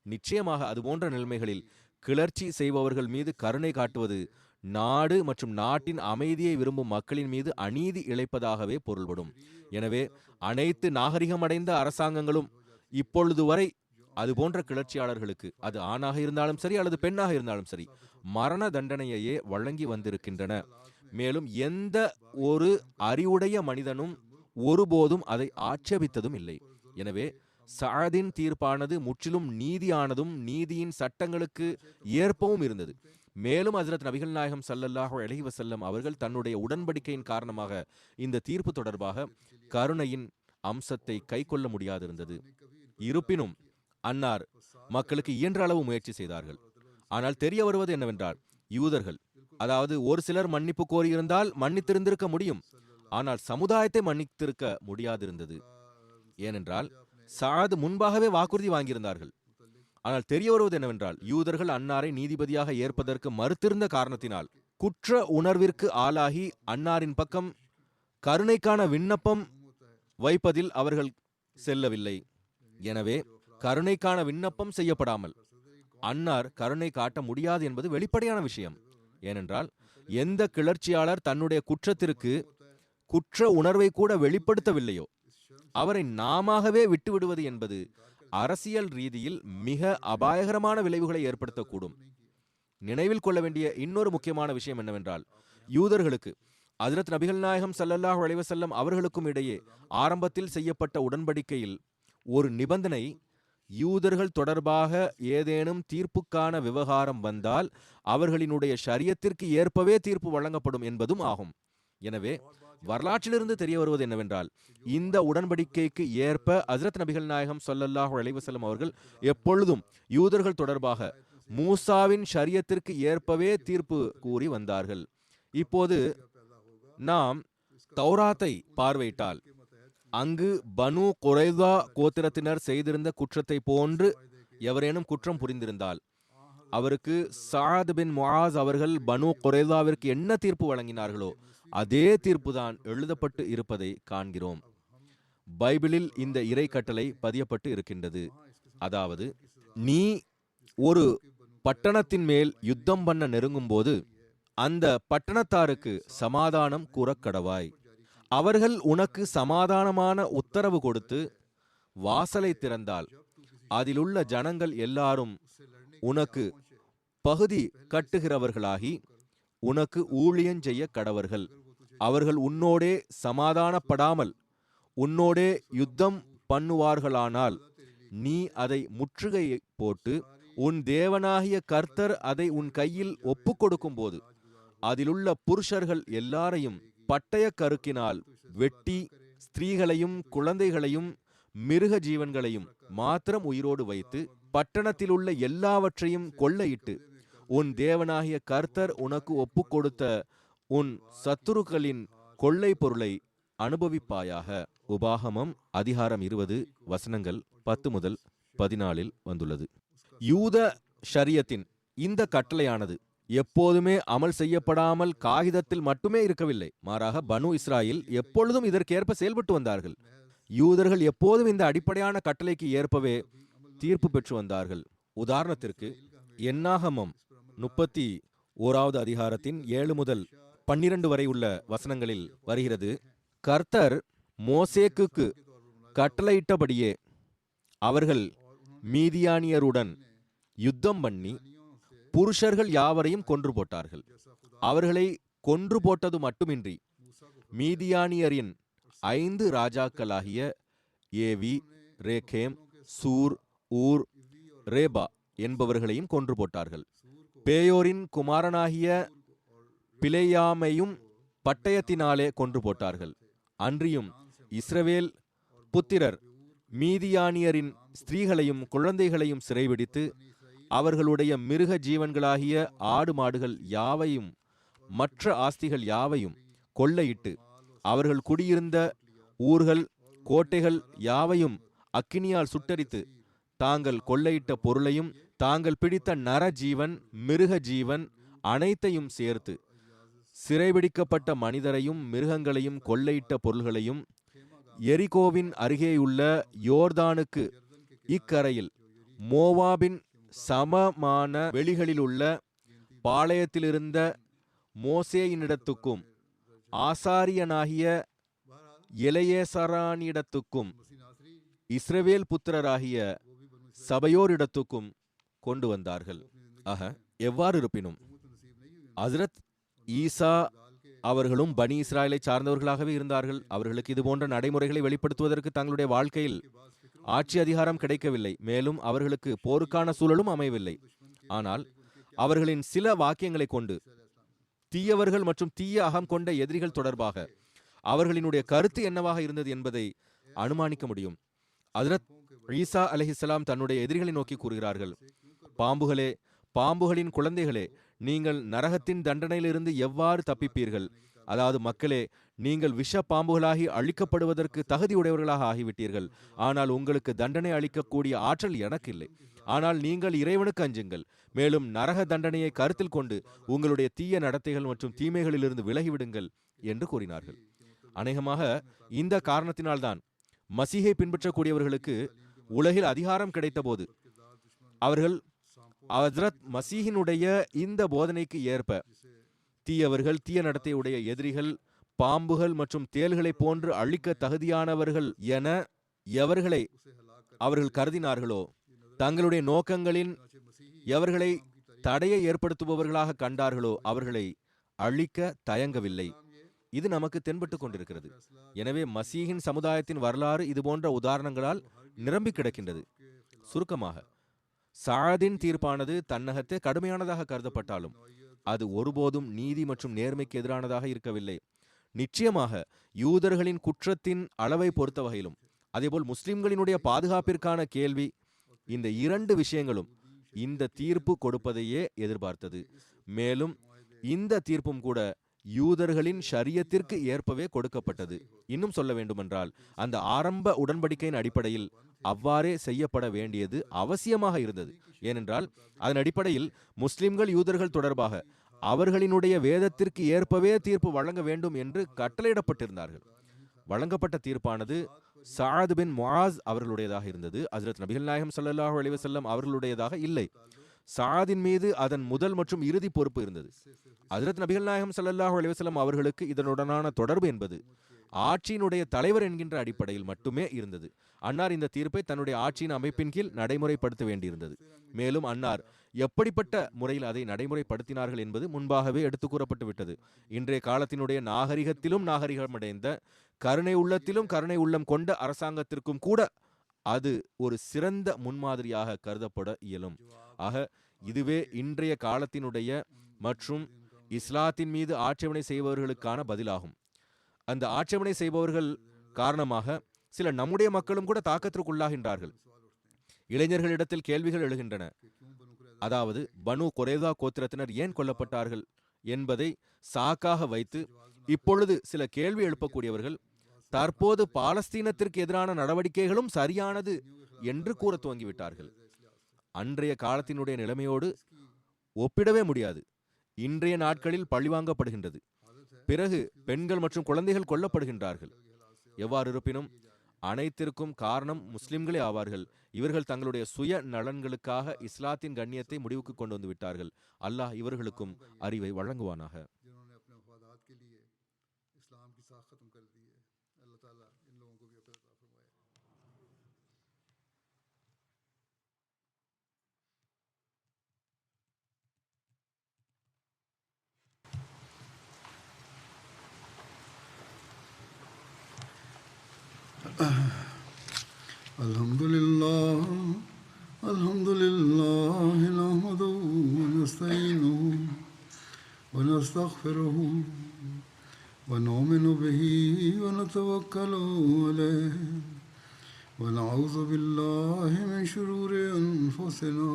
நிச்சயமாக அதுபோன்ற நிலைமைகளில் கிளர்ச்சி செய்பவர்கள் மீது கருணை காட்டுவது நாடு மற்றும் நாட்டின் அமைதியை விரும்பும் மக்களின் மீது அநீதி இழைப்பதாகவே பொருள்படும். எனவே அனைத்து நாகரிகமடைந்த அரசாங்கங்களும் இப்பொழுது வரை அதுபோன்ற கிளர்ச்சியாளர்களுக்கு, அது ஆணாக இருந்தாலும் சரி அல்லது பெண்ணாக இருந்தாலும் சரி, மரண தண்டனையையே வழங்கி வந்திருக்கின்றன. மேலும் எந்த ஒரு அறிவுடைய மனிதனும் ஒருபோதும் அதை ஆட்சேபித்ததும் இல்லை. எனவே சஅதின் தீர்ப்பானது முற்றிலும் நீதியானதும் நீதியின் சட்டங்களுக்கு ஏற்பவும் இருந்தது. மேலும் ஹஜ்ரத் நபிகள் நாயகம் ஸல்லல்லாஹு அலைஹி வஸல்லம் அவர்கள் தன்னுடைய உடன்படிக்கையின் காரணமாக இந்த தீர்ப்பு தொடர்பாக கருணையின் அம்சத்தை கைக்கொள்ள முடியாதிருந்தது. இருப்பினும் அன்னார் மக்களுக்கு இயன்ற அளவு முயற்சி செய்தார்கள். ஆனால் தெரிய வருவது என்னவென்றால், யூதர்கள், அதாவது ஒரு சிலர் மன்னிப்பு கோரியிருந்தால் மன்னித்திருந்திருக்க முடியும், ஆனால் சமுதாயத்தை மன்னித்திருக்க முடியாதிருந்தது. ஏனென்றால் சஅத் முன்பாகவே வாக்குறுதி வாங்கியிருந்தார்கள். ஆனால் தெரிய வருவது என்னவென்றால், யூதர்கள் அன்னாரை நீதிபதியாக ஏற்பதற்கு மறுத்திருந்த காரணத்தினால் குற்ற உணர்விற்கு ஆளாகி அன்னாரின் பக்கம் கருணைக்கான விண்ணப்பம் வைப்பதில் அவர்கள் செல்லவில்லை. எனவே கருணைக்கான விண்ணப்பம் செய்யப்படாமல் அன்னார் கருணை காட்ட முடியாது என்பது வெளிப்படையான விஷயம். ஏனென்றால் எந்த கிளர்ச்சியாளர் தன்னுடைய குற்றத்திற்கு குற்ற உணர்வை கூட வெளிப்படுத்தவில்லையோ அவரை நாமாகவே விட்டுவிடுவது என்பது அரசியல் ரீதியில் மிக அபாயகரமான விளைவுகளை ஏற்படுத்தக்கூடும். நினைவில் கொள்ள வேண்டிய இன்னொரு முக்கியமான விஷயம் என்னவென்றால், யூதர்களுக்கு ஹஜ்ரத் நபிகள் நாயகம் ஸல்லல்லாஹு அலைஹி வஸல்லம் அவர்களுக்கும் இடையே ஆரம்பத்தில் செய்யப்பட்ட உடன்படிக்கையில் ஒரு நிபந்தனை, யூதர்கள் தொடர்பாக ஏதேனும் தீர்ப்புக்கான விவகாரம் வந்தால் அவர்களினுடைய ஷரியத்திற்கு ஏற்பவே தீர்ப்பு வழங்கப்படும் என்பதும் ஆகும். எனவே வரலாற்றிலிருந்து தெரிய வருவது என்னவென்றால், இந்த உடன்படிக்கைக்கு ஏற்ப ஹஜ்ரத் நபிகள் நாயகம் ஸல்லல்லாஹு அலைஹி வஸல்லம் அவர்கள் எப்பொழுதும் யூதர்கள் தொடர்பாக மூசாவின் ஷரியத்திற்கு ஏற்பவே தீர்ப்பு கூறி வந்தார்கள். இப்போது நாம் தௌராத்தை பார்வையிட்டால், அங்கு பனு குரைதா கோத்திரத்தினர் செய்திருந்த குற்றத்தை போன்று எவரேனும் குற்றம் புரிந்திருந்தால் அவருக்கு சஅத் பின் முஆஸ் அவர்கள் பனு குரைதாவிற்கு என்ன தீர்ப்பு வழங்கினார்களோ அதே தீர்ப்புதான் எழுதப்பட்டு இருப்பதை காண்கிறோம். பைபிளில் இந்த இறை கட்டளை பதியப்பட்டு இருக்கின்றது. அதாவது, நீ ஒரு பட்டணத்தின் மேல் யுத்தம் பண்ண நெருங்கும் போது அந்த பட்டணத்தாருக்கு சமாதானம் கூறக்கடவாய். அவர்கள் உனக்கு சமாதானமான உத்தரவு கொடுத்து வாசலை திறந்தால் அதிலுள்ள ஜனங்கள் எல்லாரும் உனக்கு பகுதி கட்டுகிறவர்களாகி உனக்கு ஊழியஞ் செய்ய கடவர்கள். அவர்கள் உன்னோடே சமாதானப்படாமல் உன்னோடே யுத்தம் பண்ணுவார்களானால் நீ அதை முற்றுகை போட்டு உன் தேவனாகிய கர்த்தர் அதை உன் கையில் ஒப்புக் கொடுக்கும் போது அதிலுள்ள புருஷர்கள் எல்லாரையும் பட்டய கருக்கினால் வெட்டி ஸ்திரீகளையும் குழந்தைகளையும் மிருக ஜீவன்களையும் மாத்திரம் உயிரோடு வைத்து பட்டணத்திலுள்ள எல்லாவற்றையும் கொள்ளையிட்டு உன் தேவனாகிய கர்த்தர் உனக்கு ஒப்புக் கொடுத்த உன் சத்துருக்களின் கொள்ளை பொருளை அனுபவிப்பாயாக. உபாகமம் அதிகாரம் 20 வசனங்கள் 10 முதல் 14 வந்துள்ளது. யூத ஷரியத்தின் இந்த கட்டளையானது எப்போதுமே அமல் செய்யப்படாமல் காகிதத்தில் மட்டுமே இருக்கவில்லை. மாறாக பனு இஸ்ராயில் எப்பொழுதும் இதற்கேற்ப செயல்பட்டு வந்தார்கள். யூதர்கள் எப்போதும் இந்த அடிப்படையான கட்டளைக்கு ஏற்பவே தீர்ப்பு பெற்று வந்தார்கள். உதாரணத்திற்கு என்னாகமம் 31வது அதிகாரத்தின் 7 முதல் 12 வரை உள்ள வசனங்களில் வருகிறது, கர்த்தர் மோசேக்குக்கு கட்டளையிட்டபடியே அவர்கள் மீதியானியருடன் யுத்தம் பண்ணி புருஷர்கள் யாவரையும் கொன்று போட்டார்கள். அவர்களை கொன்று போட்டது மட்டுமின்றி மீதியானியரின் 5 ராஜாக்களாகிய ஏவி, ரேகேம், சூர், ஊர், ரேபா என்பவர்களையும் கொன்று போட்டார்கள். பேயோரின் குமாரனாகிய பிலேயாமையும் பட்டயத்தினாலே கொன்று போட்டார்கள். அன்றியும் இஸ்ரவேல் புத்திரர் மீதியானியரின் ஸ்திரீகளையும் குழந்தைகளையும் சிறைபிடித்து அவர்களுடைய மிருக ஜீவன்களாகிய ஆடு மாடுகள் யாவையும் மற்ற ஆஸ்திகள் யாவையும் கொள்ளையிட்டு அவர்கள் குடியிருந்த ஊர்கள் கோட்டைகள் யாவையும் அக்கினியால் சுட்டரித்து தாங்கள் கொள்ளையிட்ட பொருளையும் தாங்கள் பிடித்த நர ஜீவன் மிருக ஜீவன் அனைத்தையும் சேர்த்து சிறைபிடிக்கப்பட்ட மனிதரையும் மிருகங்களையும் கொள்ளையிட்ட பொருள்களையும் எரிகோவின் அருகேயுள்ள யோர்தானுக்கு இக்கரையில் மோவாபின் சமமான வெளிகளிலுள்ள பாளையத்திலிருந்த மோசேயினிடத்துக்கும் ஆசாரியனாகிய எலெயேசரானிடத்துக்கும் இஸ்ரவேல் புத்திரராகிய சபையோரிடத்துக்கும் கொண்டு வந்தார்கள். ஆக எவ்வாறு இருப்பினும் ஹஜ்ரத் ஈசா அவர்களும் பனி இஸ்ராயலை சார்ந்தவர்களாகவே இருந்தார்கள். அவர்களுக்கு இது போன்ற நடைமுறைகளை வெளிப்படுத்துவதற்கு தங்களுடைய வாழ்க்கையில் ஆட்சி அதிகாரம் கிடைக்கவில்லை, மேலும் அவர்களுக்கு போருக்கான சூழலும் அமையவில்லை. ஆனால் அவர்களின் சில வாக்கியங்களை கொண்டு தீயவர்கள் மற்றும் தீய அகம் கொண்ட எதிரிகள் தொடர்பாக அவர்களினுடைய கருத்து என்னவாக இருந்தது என்பதை அனுமானிக்க முடியும். ஹஜ்ரத் ஈசா அலைஹிஸ்ஸலாம் தன்னுடைய எதிரிகளை நோக்கி கூறுகிறார்கள், பாம்புகளே, பாம்புகளின் குழந்தைகளே, நீங்கள் நரகத்தின் தண்டனையிலிருந்து எவ்வாறு தப்பிப்பீர்கள்? அதாவது மக்களே, நீங்கள் விஷ பாம்புகளாகி அழிக்கப்படுவதற்கு தகுதியுடையவர்களாக ஆகிவிட்டீர்கள். ஆனால் உங்களுக்கு தண்டனை அளிக்கக்கூடிய ஆற்றல் எனக்கு இல்லை. ஆனால் நீங்கள் இறைவனுக்கு அஞ்சுங்கள். மேலும் நரக தண்டனையை கருத்தில் கொண்டு உங்களுடைய தீய நடத்தைகள் மற்றும் தீமைகளிலிருந்து விலகிவிடுங்கள் என்று கூறினார்கள். அநேகமாக இந்த காரணத்தினால்தான் மசீஹை பின்பற்றக்கூடியவர்களுக்கு உலகில் அதிகாரம் கிடைத்த போது அவர்கள் ஹஜ்ரத் மசீஹினுடைய இந்த போதனைக்கு ஏற்ப தீயவர்கள், தீய நடத்தையுடைய எதிரிகள், பாம்புகள் மற்றும் தேள்களை போன்று அழிக்க தகுதியானவர்கள் என எவர்களை அவர்கள் கருதினார்களோ, தங்களுடைய நோக்கங்களின் எவர்களை தடையை ஏற்படுத்துபவர்களாக கண்டார்களோ அவர்களை அழிக்க தயங்கவில்லை. இது நமக்கு தென்பட்டு கொண்டிருக்கிறது. எனவே மசீஹின் சமுதாயத்தின் வரலாறு இதுபோன்ற உதாரணங்களால் நிரம்பி கிடக்கின்றது. சுருக்கமாக, சாதின் தீர்ப்பானது தன்னகத்தே கடுமையானதாக கருதப்பட்டாலும் அது ஒருபோதும் நீதி மற்றும் நேர்மைக்கு எதிரானதாக இருக்கவில்லை. நிச்சயமாக யூதர்களின் குற்றத்தின் அளவை பொறுத்த வகையிலும் அதேபோல் முஸ்லிம்களினுடைய பாதுகாப்பிற்கான கேள்வி, இந்த இரண்டு விஷயங்களும் இந்த தீர்ப்பு கொடுப்பதையே எதிர்பார்த்தது. மேலும் இந்த தீர்ப்பும் கூட யூதர்களின் ஷரியத்திற்கு ஏற்பவே கொடுக்கப்பட்டது. இன்னும் சொல்ல வேண்டுமென்றால், அந்த ஆரம்ப உடன்படிக்கையின் அடிப்படையில் அவ்வாறே செய்யப்பட வேண்டியது அவசியமாக இருந்தது. ஏனென்றால் அதன் அடிப்படையில் முஸ்லிம்கள் யூதர்கள் தொடர்பாக அவர்களினுடைய வேதத்திற்கு ஏற்பவே தீர்ப்பு வழங்க வேண்டும் என்று கட்டளையிடப்பட்டிருந்தார்கள். வழங்கப்பட்ட தீர்ப்பானது சஅத் பின் முஆஸ் அவர்களுடையதாக இருந்தது. ஹஜ்ரத் நபிகள் நாயகம் ஸல்லல்லாஹு அலைஹி வஸல்லம் அவர்களுடையதாக இல்லை. சஅதின் மீது அதன் முதல் மற்றும் இறுதி பொறுப்பு இருந்தது. ஹஜ்ரத் நபிகள் நாயகம் ஸல்லல்லாஹு அலைஹி வஸல்லம் அவர்களுக்கு இதனுடனான தொடர்பு என்பது ஆட்சியினுடைய தலைவர் என்கின்ற அடிப்படையில் மட்டுமே இருந்தது. அன்னார் இந்த தீர்ப்பை தன்னுடைய ஆட்சியின் அமைப்பின் கீழ் நடைமுறைப்படுத்த வேண்டியிருந்தது. மேலும் அன்னார் எப்படிப்பட்ட முறையில் அதை நடைமுறைப்படுத்தினார்கள் என்பது முன்பாகவே எடுத்து கூறப்பட்டு விட்டது. இன்றைய காலத்தினுடைய நாகரிகத்திலும் நாகரிகமடைந்த, கருணை உள்ளத்திலும் கருணை உள்ளம் கொண்ட அரசாங்கத்திற்கும் கூட அது ஒரு சிறந்த முன்மாதிரியாக கருதப்பட இயலும். ஆக இதுவே இன்றைய காலத்தினுடைய மற்றும் இஸ்லாத்தின் மீது ஆட்சேபனை செய்பவர்களுக்கான பதிலாகும். அந்த ஆட்சேபனை செய்பவர்கள் காரணமாக சில நம்முடைய மக்களும் கூட தாக்கத்திற்குள்ளாகின்றார்கள். இளைஞர்களிடத்தில் கேள்விகள் எழுகின்றன. அதாவது பனு குறைதா கோத்திரத்தினர் ஏன் கொல்லப்பட்டார்கள் என்பதை சாக்காக வைத்து இப்பொழுது சில கேள்வி எழுப்பக்கூடியவர்கள் தற்போது பாலஸ்தீனத்திற்கு எதிரான நடவடிக்கைகளும் சரியானது என்று கூற துவங்கிவிட்டார்கள். அன்றைய காலத்தினுடைய நிலைமையோடு ஒப்பிடவே முடியாது. இன்றைய நாட்களில் பழிவாங்கப்படுகின்றது. பிறகு பெண்கள் மற்றும் குழந்தைகள் கொல்லப்படுகின்றார்கள். எவ்வாறு இருப்பினும் அனைத்திற்கும் காரணம் முஸ்லிம்களே ஆவார்கள். இவர்கள் தங்களுடைய சுய நலன்களுக்காக இஸ்லாத்தின் கண்ணியத்தை முடிவுக்கு கொண்டு வந்து விட்டார்கள். அல்லாஹ் இவர்களுக்கும் அறிவை வழங்குவானாக. Alhamdulillah nahmaduhu wa nasta'inuhu wa nastaghfiruhu wa nu'minu bihi wa natawakkalu alayhi wa na'udhu billahi min shururi anfusina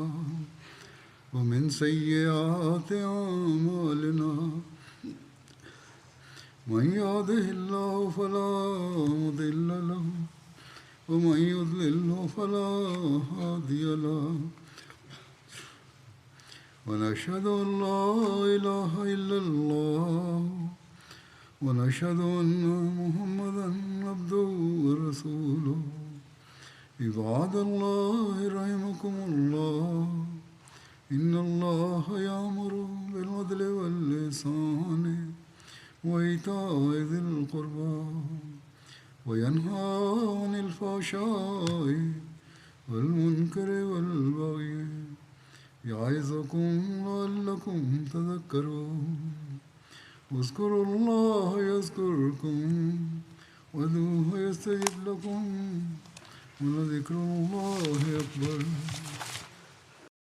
wa min sayyiati a'malina. Man yahdihillahu fala mudilla lahu ومن يضلل فلا هادي له ونشهد أن لا إله إلا الله ونشهد أن محمدا عبده ورسوله. عباد الله رحمكم الله إن الله يأمر بالعدل والإحسان وإيتاء ذي القربى وينهى عن الفحشاء والمنكر والبغي يعظكم لعلكم تذكرون. اذكروا الله يذكركم وادعوه يستجب لكم ولذكر الله أكبر.